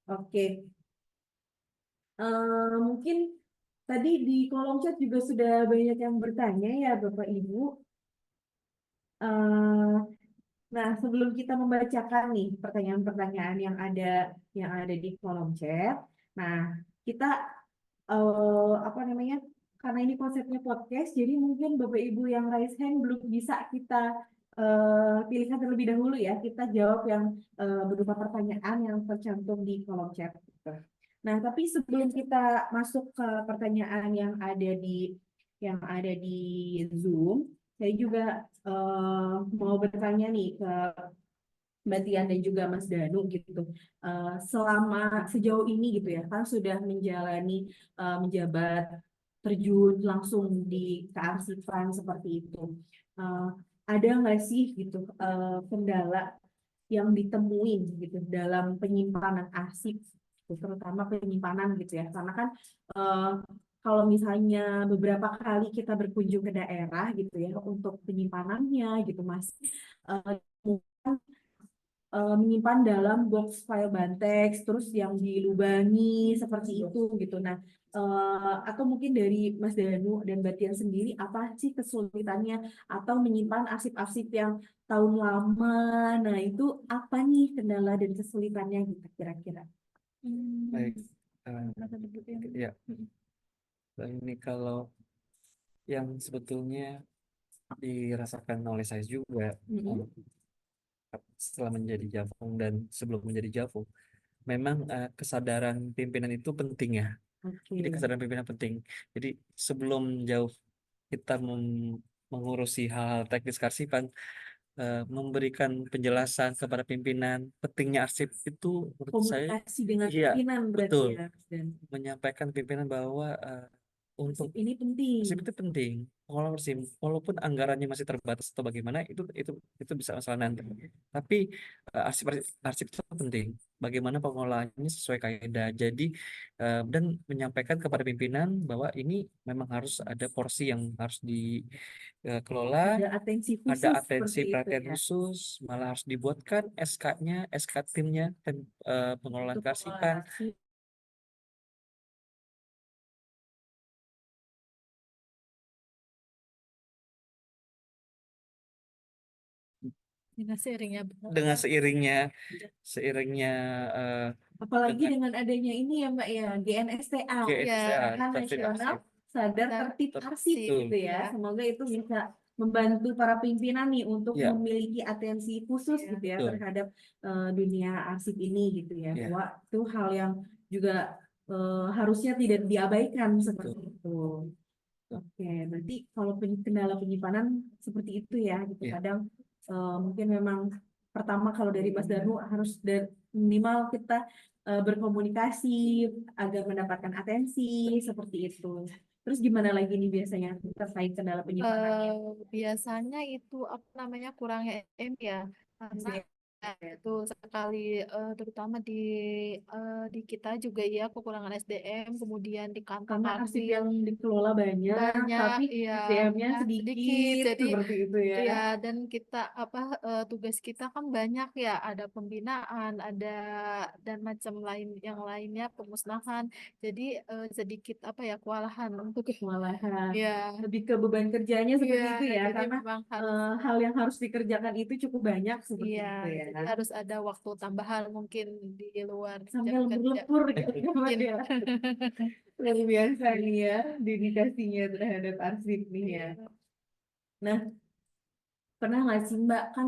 Oke, mungkin tadi di kolom chat juga sudah banyak yang bertanya ya Bapak Ibu. Eh, nah, sebelum kita membacakan nih pertanyaan-pertanyaan yang ada di kolom chat, nah kita apa namanya? Karena ini konsepnya podcast, jadi mungkin Bapak Ibu yang raise hand belum bisa kita pilihkan terlebih dahulu ya. Kita jawab yang berupa pertanyaan yang tercantum di kolom chat. Gitu. Nah, tapi sebelum kita masuk ke pertanyaan yang ada di Zoom, saya juga mau bertanya nih ke Mbak Tian dan juga Mas Danu gitu. Selama sejauh ini gitu ya, kan sudah menjalani menjabat terjun langsung di kearsipan seperti itu. Eh, ada nggak sih gitu kendala yang ditemuin gitu dalam penyimpanan arsip, gitu, terutama penyimpanan gitu ya? Karena kan eh, kalau misalnya beberapa kali kita berkunjung ke daerah gitu ya untuk penyimpanannya gitu Mas, eh, menyimpan dalam box file Bantex, terus yang dilubangi seperti itu gitu. Nah, atau mungkin dari Mas Danu dan Mbak Tian sendiri, apa sih kesulitannya atau menyimpan arsip-arsip yang tahun lama? Nah, itu apa nih kendala dan kesulitannya gitu kira-kira? baik. Hmm, Eh, masa debutin. ya, ini kalau yang sebetulnya dirasakan oleh saya juga Mm-mm. setelah menjadi Javung dan sebelum menjadi Javung, memang kesadaran pimpinan itu penting ya. Jadi Oke. kesadaran pimpinan penting. Jadi sebelum jauh kita mengurusi hal-hal teknis kearsipan, memberikan penjelasan kepada pimpinan pentingnya arsip itu menurut saya, Komunikasi dengan iya pimpinan berarti betul, ya, Mas Dan. menyampaikan pimpinan bahwa untuk Ini penting. arsip itu penting. Pengelolaan arsip, walaupun anggarannya masih terbatas atau bagaimana, itu bisa masalah nanti. Tapi arsip itu penting. Bagaimana pengelolaannya sesuai kaidah. Jadi dan menyampaikan kepada pimpinan bahwa ini memang harus ada porsi yang harus dikelola, Ada atensi ada khusus atensi seperti itu perhatian ya. khusus, malah harus dibuatkan SK-nya, SK timnya, pengelolaan Untuk kearsipan. pengelolaan arsip. Dengan seiringnya Dengan seiringnya eh, Apalagi dengan dengan adanya ini ya Mbak ya, GNSTA, GNSA, Gerakan tertib Nasional arsip. Sadar dan Tertib Arsip arsip gitu ya. ya. Semoga itu bisa membantu para pimpinan nih untuk Ya, memiliki atensi khusus Ya. gitu ya betul. terhadap dunia arsip ini gitu ya. Ya, Bahwa itu hal yang juga harusnya tidak diabaikan seperti betul. itu. Oke, berarti kalau kendala penyimpanan seperti itu ya gitu. Ya, Kadang mungkin memang pertama kalau dari Mas Danu harus minimal kita berkomunikasi agar mendapatkan atensi seperti itu. Terus gimana lagi nih biasanya terkait kendala penyimpanannya? Biasanya itu apa namanya kurangnya SDM ya, karena itu sekali terutama di kita juga ya kekurangan SDM, kemudian di kantor Karena arsip Kanwil yang dikelola banyak, banyak tapi ya SDM-nya sedikit, sedikit jadi seperti itu ya. ya dan kita apa tugas kita kan banyak ya, ada pembinaan, ada dan macam lain yang lainnya pemusnahan, jadi sedikit apa ya kewalahan untuk Malahan ya lebih ke beban kerjanya seperti iya itu ya, jadi karena memang harus hal yang harus dikerjakan itu cukup banyak seperti iya itu ya. jadi harus ada waktu tambahan mungkin di luar Sampai jam kerja lembur-lembur gitu ya, Mbak mungkin. ya. Luar biasa nih ya dedikasinya terhadap arsip nih ya. Nah, pernah nggak sih Mbak kan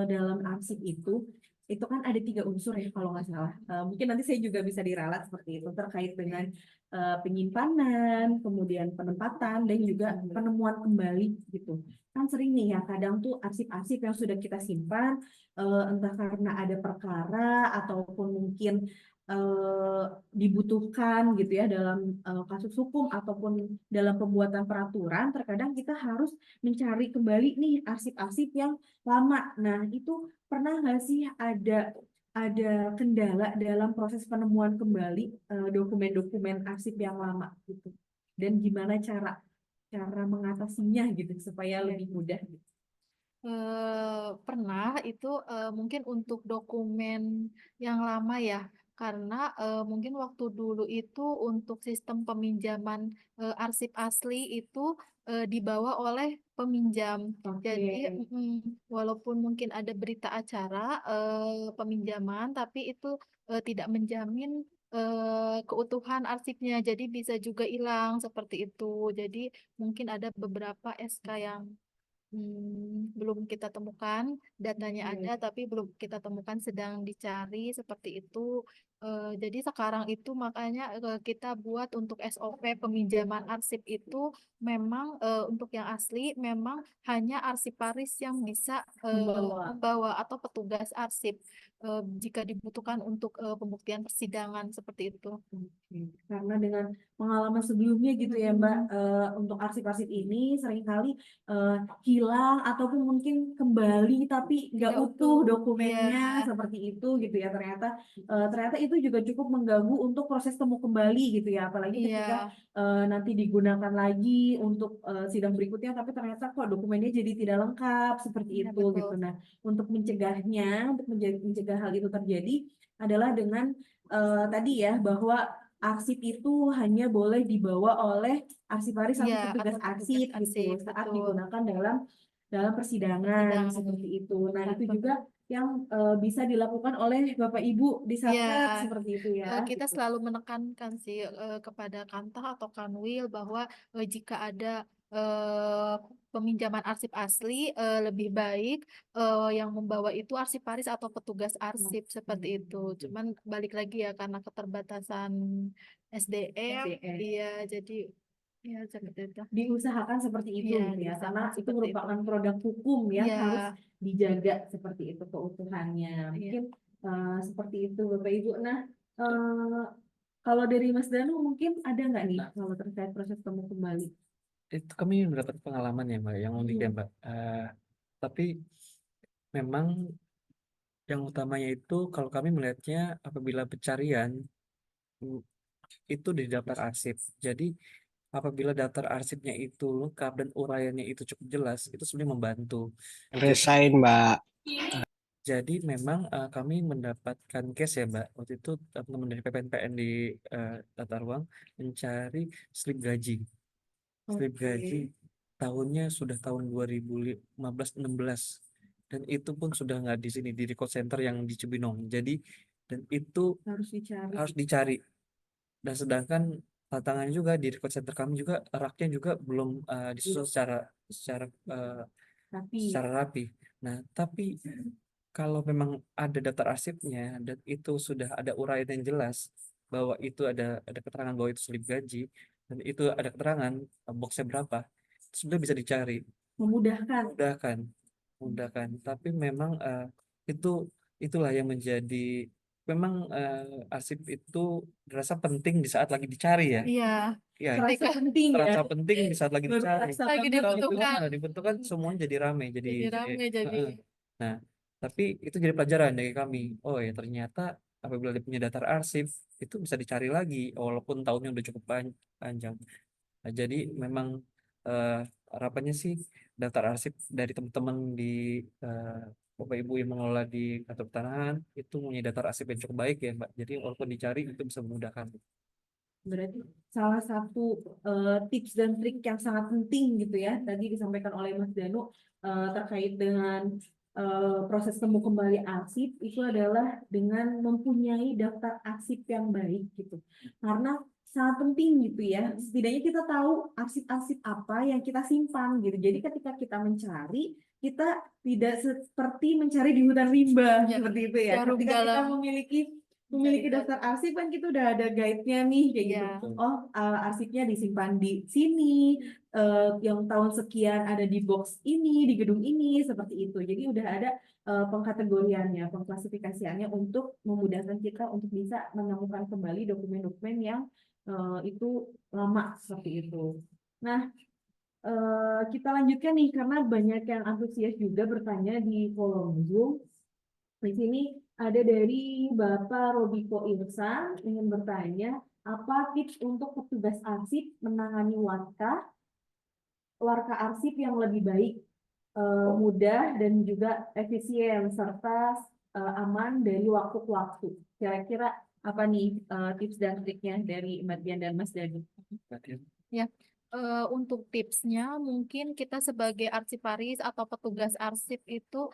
dalam arsip itu kan ada 3 unsur ya kalau nggak salah. Mungkin nanti saya juga bisa diralat seperti itu terkait dengan penyimpanan, kemudian penempatan dan juga penemuan kembali gitu. Kan sering nih ya kadang tuh arsip-arsip yang sudah kita simpan entah karena ada perkara ataupun mungkin eh, dibutuhkan gitu ya dalam kasus hukum ataupun dalam pembuatan peraturan, terkadang kita harus mencari kembali nih arsip-arsip yang lama. Nah, itu pernah nggak sih ada kendala dalam proses penemuan kembali dokumen-dokumen arsip yang lama gitu? Dan gimana cara cara mengatasinya gitu supaya lebih mudah gitu? Pernah itu mungkin untuk dokumen yang lama ya, karena mungkin waktu dulu itu untuk sistem peminjaman arsip asli itu dibawa oleh peminjam. Jadi Oke. walaupun mungkin ada berita acara peminjaman, tapi itu tidak menjamin keutuhan arsipnya, jadi bisa juga hilang seperti itu. Jadi mungkin ada beberapa SK yang belum kita temukan, datanya ada Oke. tapi belum kita temukan, sedang dicari seperti itu. Jadi sekarang itu makanya kita buat untuk SOP peminjaman arsip itu memang untuk yang asli memang hanya arsiparis yang bisa Membawa. membawa atau petugas arsip jika dibutuhkan untuk pembuktian persidangan seperti itu. Oke. Karena dengan pengalaman sebelumnya gitu ya Mbak, untuk arsip-arsip ini seringkali hilang ataupun mungkin kembali tapi nggak Tidak utuh utuh. dokumennya Iya, seperti itu gitu ya. Ternyata itu juga cukup mengganggu untuk proses temu kembali gitu ya. Apalagi ketika iya, nanti digunakan lagi untuk sidang berikutnya, tapi ternyata kok dokumennya jadi tidak lengkap seperti iya itu betul. gitu. Nah, untuk mencegahnya, untuk mencegah hal itu terjadi adalah dengan tadi ya bahwa arsip itu hanya boleh dibawa oleh arsiparis Iya, atau petugas atau petugas arsip gitu arsip, saat betul. digunakan dalam dalam persidangan Persidangan. seperti itu. Nah, Nah, itu juga yang bisa dilakukan oleh Bapak Ibu di iya, Satgas seperti itu ya. kita Gitu. selalu menekankan sih kepada kantor atau kanwil bahwa jika ada eh, peminjaman arsip asli lebih baik yang membawa itu arsiparis atau petugas arsip seperti itu. Cuman balik lagi ya karena keterbatasan SDM, SDM. iya jadi ya seperti itu. Diusahakan seperti itu Iya, gitu ya, karena diusahakan itu seperti itu. merupakan produk hukum yang Iya, harus dijaga seperti itu keutuhannya. iya. Mungkin seperti itu Bapak Ibu. Nah, eh, Kalau dari Mas Danu mungkin ada nggak nih kalau terkait proses temu kembali? Itu kami mendapat pengalaman ya Mbak, yang unik ya Mbak. Tapi memang yang utamanya itu kalau kami melihatnya apabila pencarian mm, itu di daftar arsip. Jadi apabila daftar arsipnya itu lengkap dan uraiannya itu cukup jelas, itu sebenarnya membantu. Jadi, Resign, Mbak. jadi memang kami mendapatkan case ya Mbak. Waktu itu teman-teman dari PPNPN di Tata Ruang mencari slip gaji. Slip Oke. gaji tahunnya sudah tahun 2015-16 dan itu pun sudah nggak di sini di record center yang di Cibinong. Jadi dan itu Harus dicari harus dicari. Dan sedangkan tantangannya juga di record center kami juga raknya juga belum disusun secara secara eh, tapi secara rapi. Nah, tapi kalau memang ada daftar arsipnya dan itu sudah ada uraian yang jelas bahwa itu ada keterangan bahwa itu slip gaji dan itu ada keterangan boxnya berapa, itu sudah bisa dicari, memudahkan. mudahkan, mudahkan. Tapi memang itu itulah yang menjadi memang arsip itu terasa penting di saat lagi dicari ya. Iya, Ya, Terasa ketika penting ya. terasa penting di saat lagi dicari. Berasa lagi banget. Kalau dibutuhkan, dibentukkan semuanya jadi rame, jadi rame, jadi heeh. Nah, tapi itu jadi pelajaran dari kami. Oh ya, ternyata apabila dia punya daftar arsip itu bisa dicari lagi, walaupun tahunnya udah cukup panjang. Nah, jadi memang eh, harapannya sih daftar arsip dari teman-teman di eh, Bapak Ibu yang mengelola di kantor pertanahan itu punya daftar arsip yang cukup baik ya, Mbak. Jadi walaupun dicari itu bisa memudahkan. Berarti salah satu tips dan trik yang sangat penting gitu ya, tadi disampaikan oleh Mas Danu terkait dengan proses temu kembali arsip itu adalah dengan mempunyai daftar arsip yang baik gitu. Karena sangat penting gitu ya, setidaknya kita tahu arsip-arsip apa yang kita simpan gitu. Jadi ketika kita mencari, kita tidak seperti mencari di hutan rimba Ya, seperti itu ya. jarum Ketika kita dalam memiliki daftar arsip kan kita udah ada guide-nya nih kayak gitu. ya. Oh, arsipnya disimpan di sini, yang tahun sekian ada di box ini, di gedung ini, seperti itu. Jadi udah ada pengkategoriannya, pengklasifikasiannya untuk memudahkan kita untuk bisa menemukan kembali dokumen-dokumen yang itu lama seperti itu. Nah, kita lanjutkan nih karena banyak yang antusias juga bertanya di kolom Zoom. Di sini ada dari Bapak Robiko Irsan ingin bertanya, apa tips untuk petugas arsip menangani warka arsip yang lebih baik, mudah dan juga efisien serta aman dari waktu ke waktu. Kira-kira apa nih tips dan triknya dari Mbak Dian dan Mas Dani? Ya, untuk tipsnya mungkin kita sebagai arsiparis atau petugas arsip itu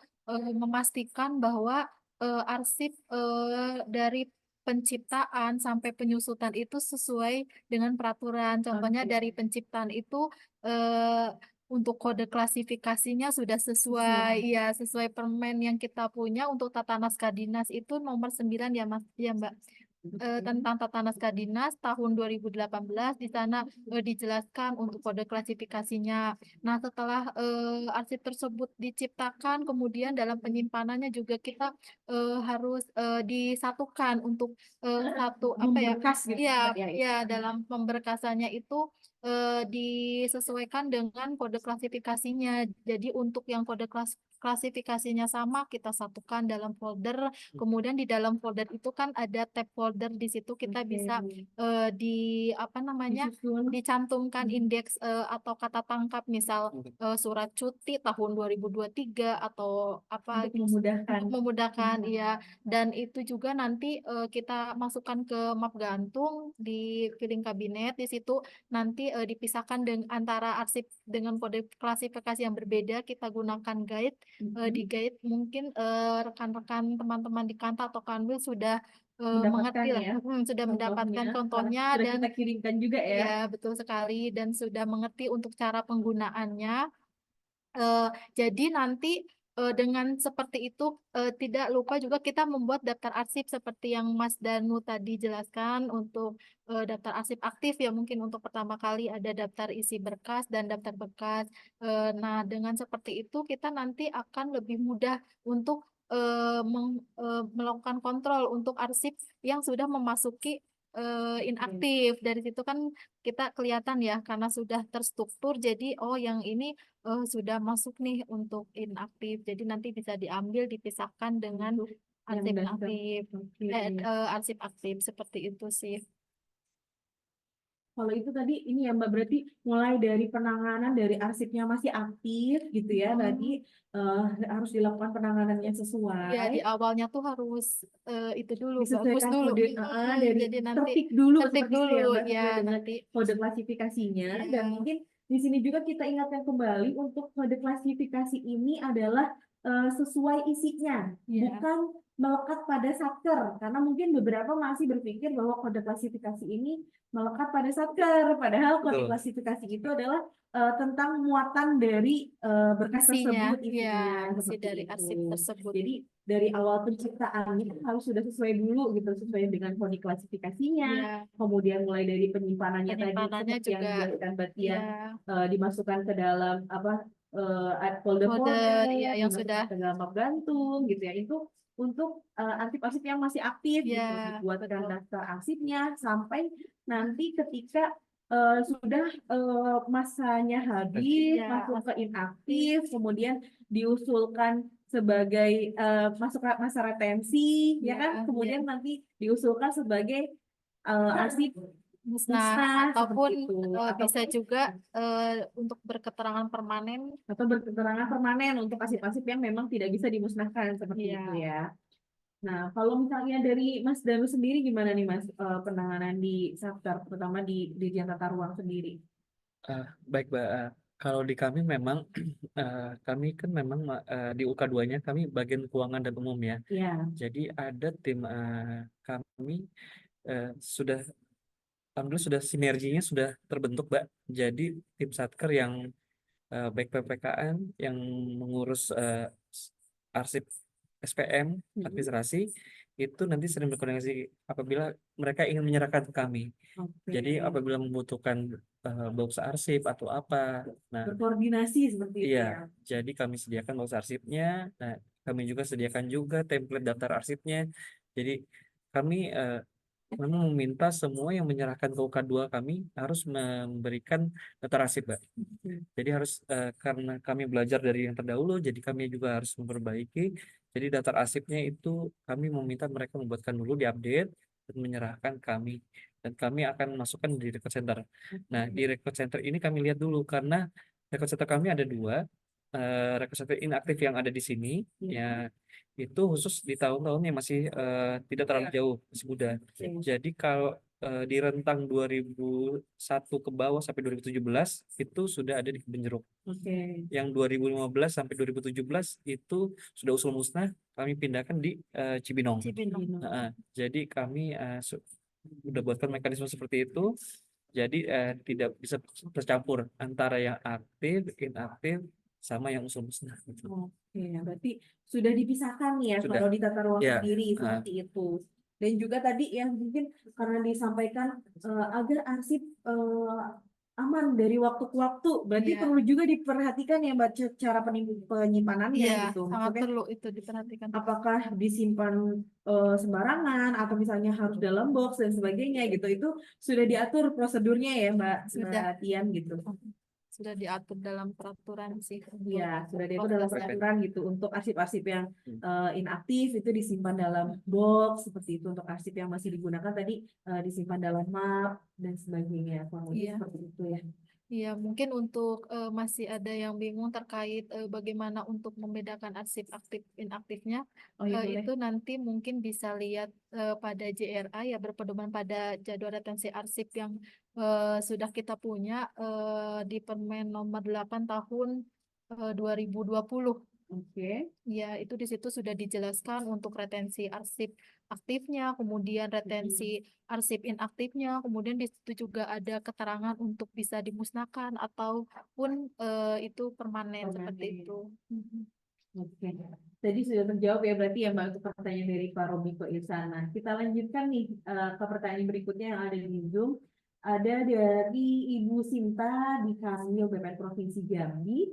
memastikan bahwa arsip dari penciptaan sampai penyusutan itu sesuai dengan peraturan. Contohnya Oke. dari penciptaan itu eh, untuk kode klasifikasinya sudah sesuai, ya sesuai permen yang kita punya. Untuk tata naskah dinas itu nomor 9 ya Mas, ya Mbak. Tentang tata naskah dinas tahun 2018 di sana dijelaskan untuk kode klasifikasinya. Nah, setelah arsip tersebut diciptakan, kemudian dalam penyimpanannya juga kita harus disatukan untuk satu apa ya? Memberkas gitu Iya, ya. ya dalam pemberkasannya itu disesuaikan dengan kode klasifikasinya. Jadi untuk yang kode klasifikasinya sama kita satukan dalam folder. Kemudian di dalam folder itu kan ada tab folder, di situ kita Oke. bisa di apa namanya Disusun. dicantumkan indeks atau kata tangkap, misal surat cuti tahun 2023 atau apa Untuk memudahkan. untuk memudahkan ya. Dan itu juga nanti kita masukkan ke map gantung di filing kabinet. Di situ nanti dipisahkan dengan antara arsip dengan kode klasifikasi yang berbeda, kita gunakan guide. Di guide mungkin rekan-rekan teman-teman di Kanta atau Kanwil sudah Mendapatkan mengerti lah, ya sudah mendapatkan contohnya sudah dan kita kirimkan juga ya. ya betul sekali, dan sudah mengerti untuk cara penggunaannya. Jadi nanti dengan seperti itu tidak lupa juga kita membuat daftar arsip seperti yang Mas Danu tadi jelaskan untuk daftar arsip aktif ya, mungkin untuk pertama kali ada daftar isi berkas dan daftar berkas. Nah, dengan seperti itu kita nanti akan lebih mudah untuk melakukan kontrol untuk arsip yang sudah memasuki inaktif. Dari situ kan kita kelihatan ya karena sudah terstruktur jadi oh yang ini sudah masuk nih untuk inaktif. Jadi nanti bisa diambil dipisahkan dengan Untuk yang arsip daftar. inaktif. Oke. Arsip aktif seperti itu sih. Kalau itu tadi ini ya Mbak, berarti mulai dari penanganan dari arsipnya masih aktif gitu ya, tadi harus dilakukan penanganannya Ya sesuai, di awalnya tuh harus itu dulu bagus disesuaikan dulu. kode dari Jadi nanti tertib dulu tertib seperti itu dulu ya Mbak, ya sesuai dengan nanti kode klasifikasinya. Dan ya mungkin di sini juga kita ingatkan kembali untuk kode klasifikasi ini adalah sesuai isinya, ya bukan melekat pada satker, karena mungkin beberapa masih berpikir bahwa kode klasifikasi ini melekat pada satker, padahal kode Betul. klasifikasi itu adalah tentang muatan dari berkas isinya tersebut, ya isinya isi seperti dari arsip itu. tersebut. Jadi dari awal penciptaannya harus sudah sesuai dulu gitu, sesuai dengan kode klasifikasinya. Ya Kemudian mulai dari penyimpanannya tadi penyimpanannya seperti yang juga dijelaskan Mbak Tia, ya dimasukkan ke dalam apa folder-folder, folder ya yang dimasukkan sudah ke dalam map gantung gitu ya. Itu untuk arsip-arsip yang masih aktif gitu, ya dibuatkan betul daftar arsipnya sampai nanti ketika sudah masanya habis, ya masuk ke arsip inaktif, kemudian diusulkan sebagai masuk masa retensi, ya kan? ya Kemudian nanti diusulkan sebagai arsip musnah musnah seperti ataupun itu, bisa ataupun juga untuk berketerangan permanen atau berketerangan permanen untuk arsip-arsip yang memang tidak bisa dimusnahkan seperti itu ya. ya. Nah, kalau misalnya dari Mas Danu sendiri gimana nih Mas, penanganan di Satker, terutama di Dirjen Tata Ruang sendiri? Baik, Mbak. Kalau di kami memang kami kan memang di UK2-nya kami bagian keuangan dan umum ya. Ya, Jadi ada tim kami sudah alhamdulillah sudah sinerginya sudah terbentuk, Mbak. Jadi tim Satker yang baik PPKN yang mengurus arsip SPM administrasi itu nanti sering berkoordinasi apabila mereka ingin menyerahkan ke kami. oke. Jadi apabila membutuhkan box arsip atau apa, nah Berkoordinasi seperti itu iya, ya. jadi kami sediakan box arsipnya. Nah, kami juga sediakan juga template daftar arsipnya. Jadi kami memang meminta semua yang menyerahkan ke UK2 kami harus memberikan daftar arsip, Mbak. Jadi harus karena kami belajar dari yang terdahulu, jadi kami juga harus memperbaiki. Jadi daftar arsipnya itu kami meminta mereka membuatkan dulu, diupdate dan menyerahkan kami. Dan kami akan masukkan di record center. Nah, di record center ini kami lihat dulu karena record center kami ada dua. Record center inaktif yang ada di sini, ya itu khusus di tahun-tahun yang masih tidak terlalu jauh, masih muda. Jadi kalau di rentang 2001 ke bawah sampai 2017 itu sudah ada di Kebun Jeruk. Oke. Yang 2015 sampai 2017 itu sudah usul musnah, kami pindahkan di Cibinong. Cibinong. Jadi kami sudah buatkan mekanisme seperti itu. Jadi tidak bisa tercampur antara yang aktif, inaktif, sama yang usul musnah. Oke, berarti sudah dipisahkan nih ya Sudah. kalau di tata ruang Ya, sendiri seperti itu. Dan juga tadi yang mungkin karena disampaikan agar arsip aman dari waktu ke waktu, berarti Iya. perlu juga diperhatikan ya Mbak cara penyimpanannya Iya, gitu. sangat Maksudnya perlu itu diperhatikan. apakah disimpan sembarangan atau misalnya harus dalam box dan sebagainya gitu. Itu sudah diatur prosedurnya ya Mbak Sudah. Tian gitu. Sudah diatur dalam peraturan sih. Ya, sudah diatur dalam prosesnya. peraturan gitu. Untuk arsip-arsip yang inaktif itu disimpan dalam box seperti itu. Untuk arsip yang masih digunakan tadi disimpan dalam map dan sebagainya. Kurang lebih Iya. seperti itu ya. Iya, mungkin untuk masih ada yang bingung terkait bagaimana untuk membedakan arsip aktif inaktifnya, Oh iya boleh. itu nanti mungkin bisa lihat pada JRA ya berpedoman pada jadwal retensi arsip yang sudah kita punya di Permen nomor 8 tahun 2020. Oke. Ya, itu di situ sudah dijelaskan untuk retensi arsip aktifnya, kemudian retensi arsip inaktifnya, kemudian di situ juga ada keterangan untuk bisa dimusnahkan ataupun itu permanen seperti Permanen. itu. Oke. Jadi sudah terjawab ya berarti ya Mbak untuk pertanyaan dari Pak Robi ke Ilsana. Kita lanjutkan nih ke pertanyaan berikutnya yang ada di Zoom. Ada dari Ibu Sinta di Kanwil BPN Provinsi Jambi.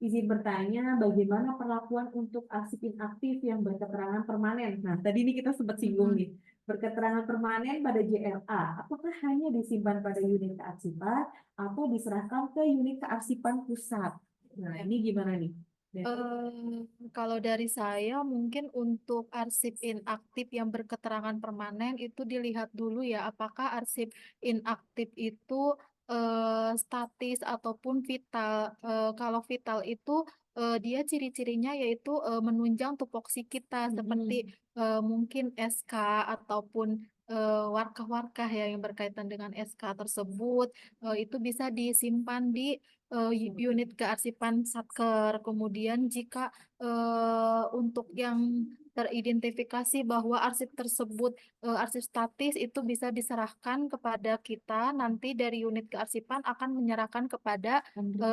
izin bertanya bagaimana perlakuan untuk arsip inaktif yang berketerangan permanen. Nah, tadi ini kita sempat singgung nih. Berketerangan permanen pada JLA, apakah hanya disimpan pada unit kearsipan atau diserahkan ke unit kearsipan pusat? Nah, ini gimana nih? Kalau dari saya mungkin untuk arsip inaktif yang berketerangan permanen itu dilihat dulu ya apakah arsip inaktif itu statis ataupun vital. Kalau vital itu dia ciri-cirinya yaitu menunjang tupoksi kita seperti mungkin SK ataupun warkah-warkah ya yang berkaitan dengan SK tersebut itu bisa disimpan di unit kearsipan Satker. Kemudian jika untuk yang teridentifikasi bahwa arsip tersebut arsip statis itu bisa diserahkan kepada kita, nanti dari unit kearsipan akan menyerahkan kepada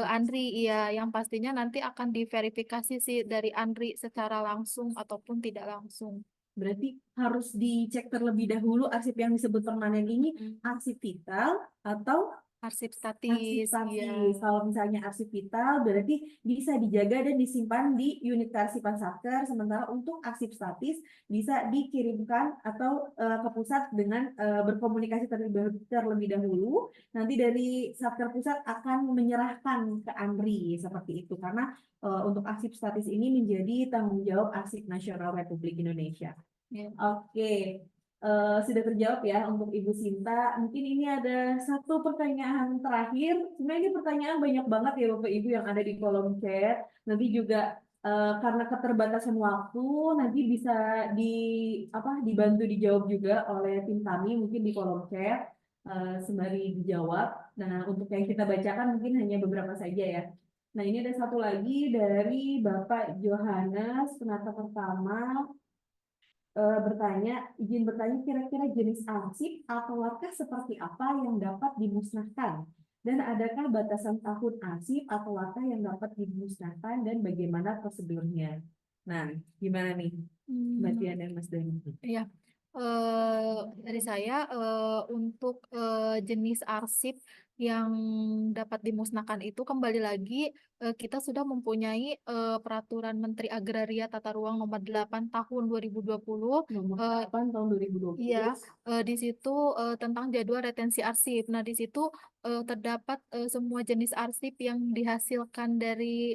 Andri, iya, yang pastinya nanti akan diverifikasi sih dari Andri secara langsung ataupun tidak langsung. Berarti harus dicek terlebih dahulu arsip yang disebut permanen ini arsip vital atau Arsip arsip statis, statis. iya. Kalau misalnya arsip vital berarti bisa dijaga dan disimpan di unit kearsipan satker, sementara untuk arsip statis bisa dikirimkan atau ke pusat dengan berkomunikasi terlebih dahulu. Nanti dari satker pusat akan menyerahkan ke Andri seperti itu karena untuk arsip statis ini menjadi tanggung jawab Arsip Nasional Republik Indonesia. Iya. Oke, sudah terjawab ya untuk Ibu Sinta. Mungkin ini ada satu pertanyaan terakhir. Sebenarnya ini pertanyaan banyak banget ya Bapak Ibu yang ada di kolom chat. Nanti juga karena keterbatasan waktu, nanti bisa dibantu dijawab juga oleh tim kami mungkin di kolom chat sembari dijawab. Nah, untuk yang kita bacakan mungkin hanya beberapa saja ya. Nah, ini ada satu lagi dari Bapak Johannes, penata pertama. Izin bertanya kira-kira jenis arsip atau warkah seperti apa yang dapat dimusnahkan? Dan adakah batasan tahun arsip atau warkah yang dapat dimusnahkan dan bagaimana prosedurnya? Nah, gimana nih Mbak Tian dan Mas Dani? Iya, dari saya untuk jenis arsip yang dapat dimusnahkan itu kembali lagi kita sudah mempunyai Peraturan Menteri Agraria Tata Ruang Nomor 8 Tahun 2020. Nomor 8 tahun 2020. Iya, di situ tentang jadwal retensi arsip. Nah, di situ terdapat semua jenis arsip yang dihasilkan dari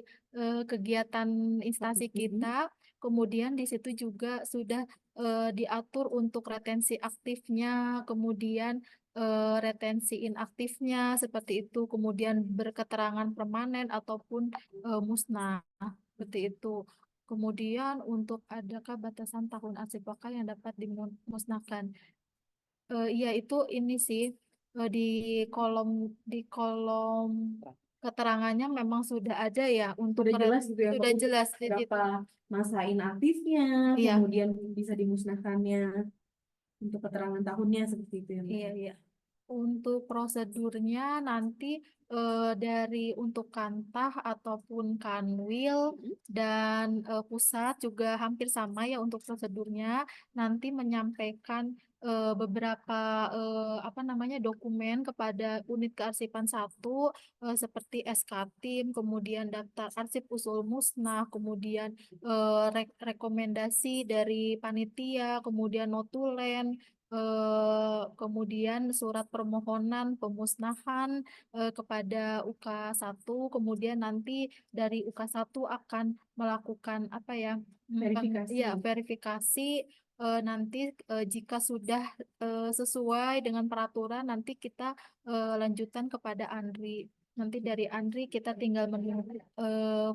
kegiatan instansi kita. Kemudian di situ juga sudah diatur untuk retensi aktifnya, kemudian retensi inaktifnya seperti itu, kemudian berketerangan permanen ataupun musnah seperti itu. Kemudian untuk adakah batasan tahun arsip wakaf yang dapat dimusnahkan? Iya itu ini sih di kolom keterangannya memang sudah ada ya untuk Sudah jelas gitu ya, sudah Pak, jelas di situ. berapa masa inaktifnya, Iya. kemudian bisa dimusnahkannya untuk keterangan tahunnya seperti itu ya, Mbak. Iya, iya. Untuk prosedurnya nanti dari untuk kantah ataupun kanwil dan pusat juga hampir sama ya untuk prosedurnya. Nanti menyampaikan beberapa apa namanya dokumen kepada unit kearsipan 1 seperti SK Tim, kemudian daftar arsip usul musnah, kemudian rekomendasi dari panitia, kemudian notulen, kemudian surat permohonan pemusnahan kepada UK1, kemudian nanti dari UK1 akan melakukan apa ya, Verifikasi. ya verifikasi nanti jika sudah sesuai dengan peraturan nanti kita lanjutkan kepada Andri. Nanti dari Andri kita tinggal menunggu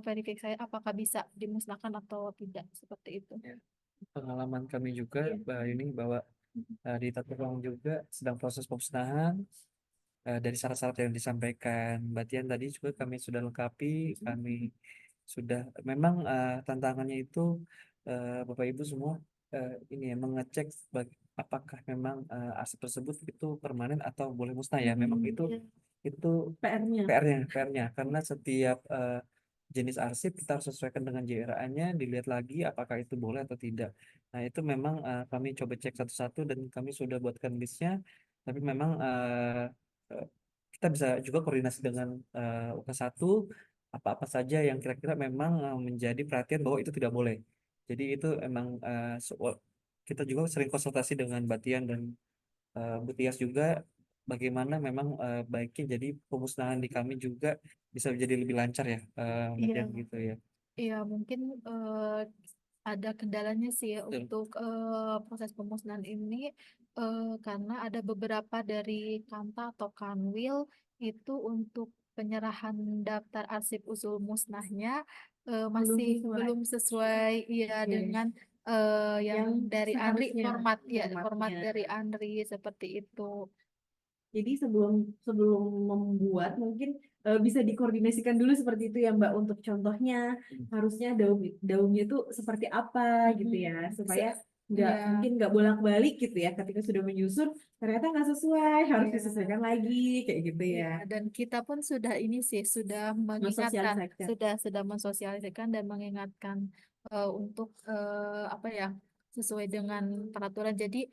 verifikasi apakah bisa dimusnahkan atau tidak seperti itu. Pengalaman kami juga ini bahwa di Tata Ruang juga sedang proses pemusnahan dari syarat-syarat yang disampaikan Mbak Tian tadi juga kami sudah lengkapi, kami sudah memang tantangannya itu Bapak Ibu semua ini ya mengecek apakah memang aset tersebut itu permanen atau boleh musnah ya. Memang itu PR-nya. PR-nya karena setiap jenis arsip kita harus sesuaikan dengan JRA-nya, dilihat lagi apakah itu boleh atau tidak. Nah, itu memang kami coba cek satu-satu dan kami sudah buatkan listnya, tapi memang kita bisa juga koordinasi dengan UK1 apa-apa saja yang kira-kira memang menjadi perhatian bahwa itu tidak boleh. Jadi itu emang kita juga sering konsultasi dengan Batian dan Bu Tias juga bagaimana memang baiknya jadi pemusnahan di kami juga bisa menjadi lebih lancar ya, Iya, Matian gitu ya. iya mungkin ada kendalanya sih ya Betul. untuk proses pemusnahan ini karena ada beberapa dari Kanta atau Kanwil itu untuk penyerahan daftar arsip usul musnahnya Belum masih sesuai. belum sesuai ya Oke. dengan yang Yang dari ANRI seharusnya format formatnya. dari ANRI seperti itu. Jadi sebelum sebelum membuat mungkin bisa dikoordinasikan dulu seperti itu ya Mbak, untuk contohnya harusnya daunnya itu seperti apa gitu ya, supaya nggak Ya, mungkin nggak bolak-balik gitu ya, ketika sudah menyusun ternyata nggak sesuai, harus ya. disesuaikan lagi kayak gitu Iya, ya. dan kita pun sudah ini sih sudah mengingatkan, Mensosialisasikan. sudah mensosialisasikan dan mengingatkan untuk apa ya sesuai dengan peraturan. Jadi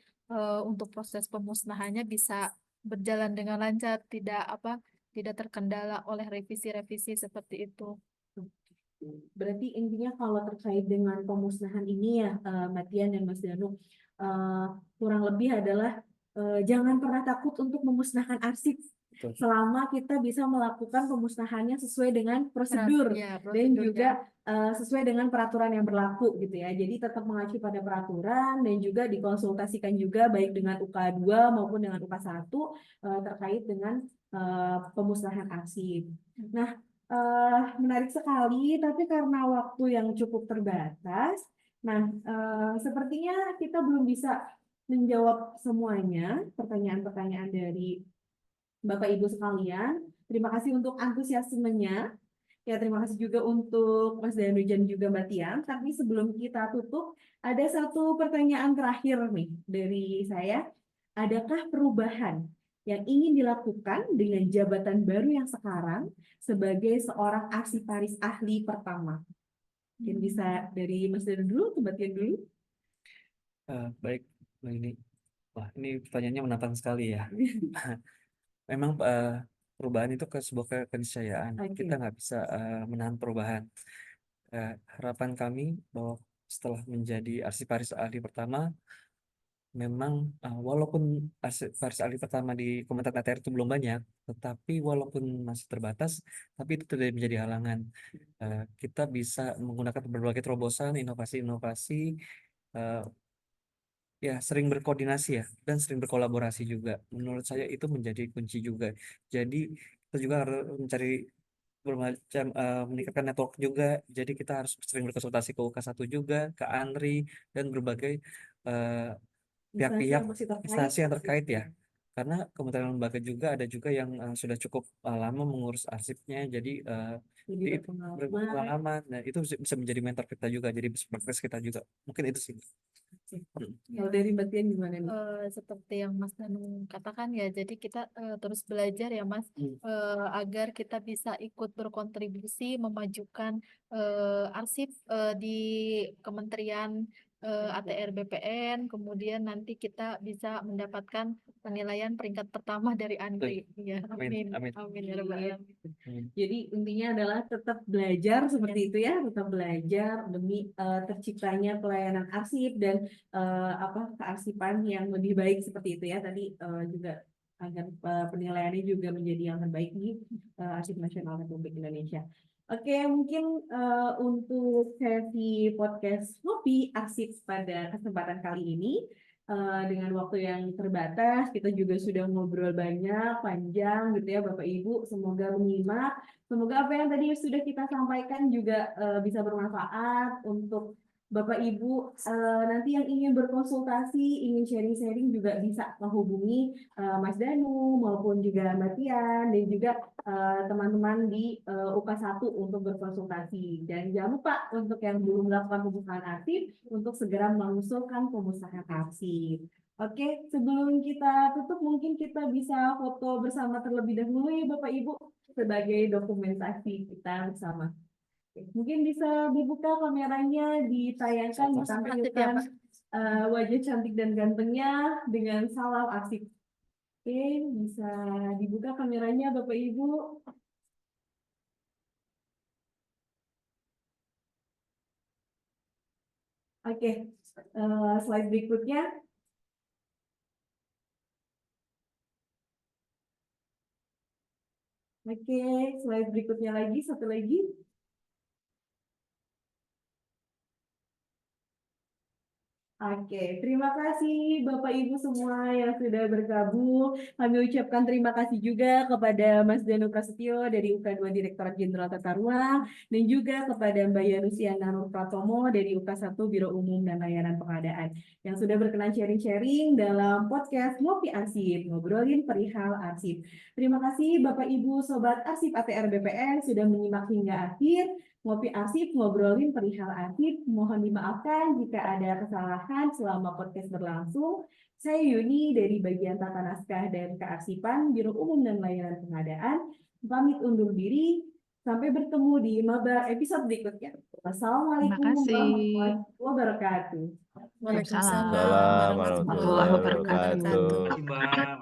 untuk proses pemusnahannya bisa berjalan dengan lancar, tidak terkendala oleh revisi-revisi seperti itu. Berarti intinya kalau terkait dengan pemusnahan ini ya, Mbak Tian dan Mas Danu, eh, kurang lebih adalah jangan pernah takut untuk memusnahkan arsip Betul. selama kita bisa melakukan pemusnahannya sesuai dengan prosedur Ya, dan juga prosedurnya. sesuai dengan peraturan yang berlaku gitu ya. Jadi tetap mengacu pada peraturan dan juga dikonsultasikan juga baik dengan UK2 maupun dengan UK1 terkait dengan pemusnahan arsip. Nah, menarik sekali, tapi karena waktu yang cukup terbatas, nah sepertinya kita belum bisa menjawab semuanya pertanyaan-pertanyaan dari Bapak Ibu sekalian. Terima kasih untuk antusiasmenya. Ya, terima kasih juga untuk Mas Danu dan juga Mbak Tian. Tapi sebelum kita tutup, ada satu pertanyaan terakhir nih dari saya. Adakah perubahan yang ingin dilakukan dengan jabatan baru yang sekarang sebagai seorang arsiparis ahli pertama? Mungkin bisa dari Mas Danu dulu, ke Mbak Tian dulu. Baik, nah ini pertanyaannya menantang sekali ya. Memang perubahan itu ke sebuah keniscayaan. Kita Oke. nggak bisa menahan perubahan. Harapan kami bahwa setelah menjadi arsiparis ahli pertama, memang walaupun arsiparis ahli pertama di Kementerian ATR itu belum banyak, tetapi walaupun masih terbatas, tapi itu tidak menjadi halangan. Kita bisa menggunakan berbagai terobosan, inovasi-inovasi, eh, ya sering berkoordinasi ya dan sering berkolaborasi juga. Menurut saya itu menjadi kunci juga. Jadi kita juga harus mencari bermacam meningkatkan network juga. Jadi kita harus sering berkonsultasi ke UK1 juga, ke ANRI dan berbagai eh, Instansi pihak-pihak yang masih terkait. instansi yang terkait ya. Karena kementerian lembaga juga ada juga yang sudah cukup lama mengurus arsipnya. Jadi Jadi itu berpengalaman. berpengalaman. Nah, itu bisa menjadi mentor kita juga, jadi best practice kita juga. Mungkin itu sih. Kalau dari Mbak Tian gimana nih? Seperti yang Mas Danu katakan ya, jadi kita terus belajar ya Mas, Hmm. agar kita bisa ikut berkontribusi memajukan arsip di Kementerian ATR BPN, kemudian nanti kita bisa mendapatkan penilaian peringkat pertama dari ANRI. Ya, Amin, amin, amin. amin ya Rabbal Alamin. Jadi intinya adalah tetap belajar seperti itu ya, tetap belajar demi terciptanya pelayanan arsip dan kearsipan yang lebih baik seperti itu ya. Tadi juga agar penilaiannya juga menjadi yang terbaik di Arsip Nasional Republik Indonesia. Oke, mungkin untuk sesi podcast Ngopi Arsip pada kesempatan kali ini dengan waktu yang terbatas, kita juga sudah ngobrol banyak, panjang gitu ya Bapak Ibu. Semoga menyimak. Semoga apa yang tadi sudah kita sampaikan juga bisa bermanfaat untuk Bapak Ibu. Nanti yang ingin berkonsultasi, ingin sharing-sharing juga bisa menghubungi Mas Danu maupun juga Mbak Tian dan juga teman-teman di UK1 untuk berkonsultasi. Dan jangan lupa untuk yang belum melakukan pemusnahan arsip untuk segera mengusulkan pemusnahan arsip. Oke, sebelum kita tutup mungkin kita bisa foto bersama terlebih dahulu ya Bapak Ibu sebagai dokumentasi kita bersama. Oke, mungkin bisa dibuka kameranya, ditayangkan, Aktif ya ditampilkan Pak. wajah cantik dan gantengnya dengan salam arsip. Oke, bisa dibuka kameranya Bapak Ibu. Oke, slide berikutnya. Oke, slide berikutnya lagi, satu lagi. Oke, terima kasih Bapak Ibu semua yang sudah bergabung. Kami ucapkan terima kasih juga kepada Mas Danu Prasetyo dari UK2 Direktorat Jenderal Tata Ruang dan juga kepada Mbak Yanusiana Nur Pratomo dari UK1 Biro Umum dan Layanan Pengadaan yang sudah berkenan sharing-sharing dalam podcast Ngopi Arsip, ngobrolin perihal arsip. Terima kasih Bapak Ibu Sobat Arsip ATR BPN sudah menyimak hingga akhir. Ngopi Arsip, ngobrolin perihal arsip. Mohon dimaafkan jika ada kesalahan selama podcast berlangsung. Saya Yuni dari bagian Tata Naskah dan Kearsipan, Biro Umum dan Layanan Pengadaan. Pamit undur diri. Sampai bertemu di Mabar episode berikutnya. Wassalamualaikum kasih. warahmatullahi wabarakatuh. Waalaikumsalam Waalaikumsalam warahmatullahi warahmatullahi wabarakatuh. wabarakatuh.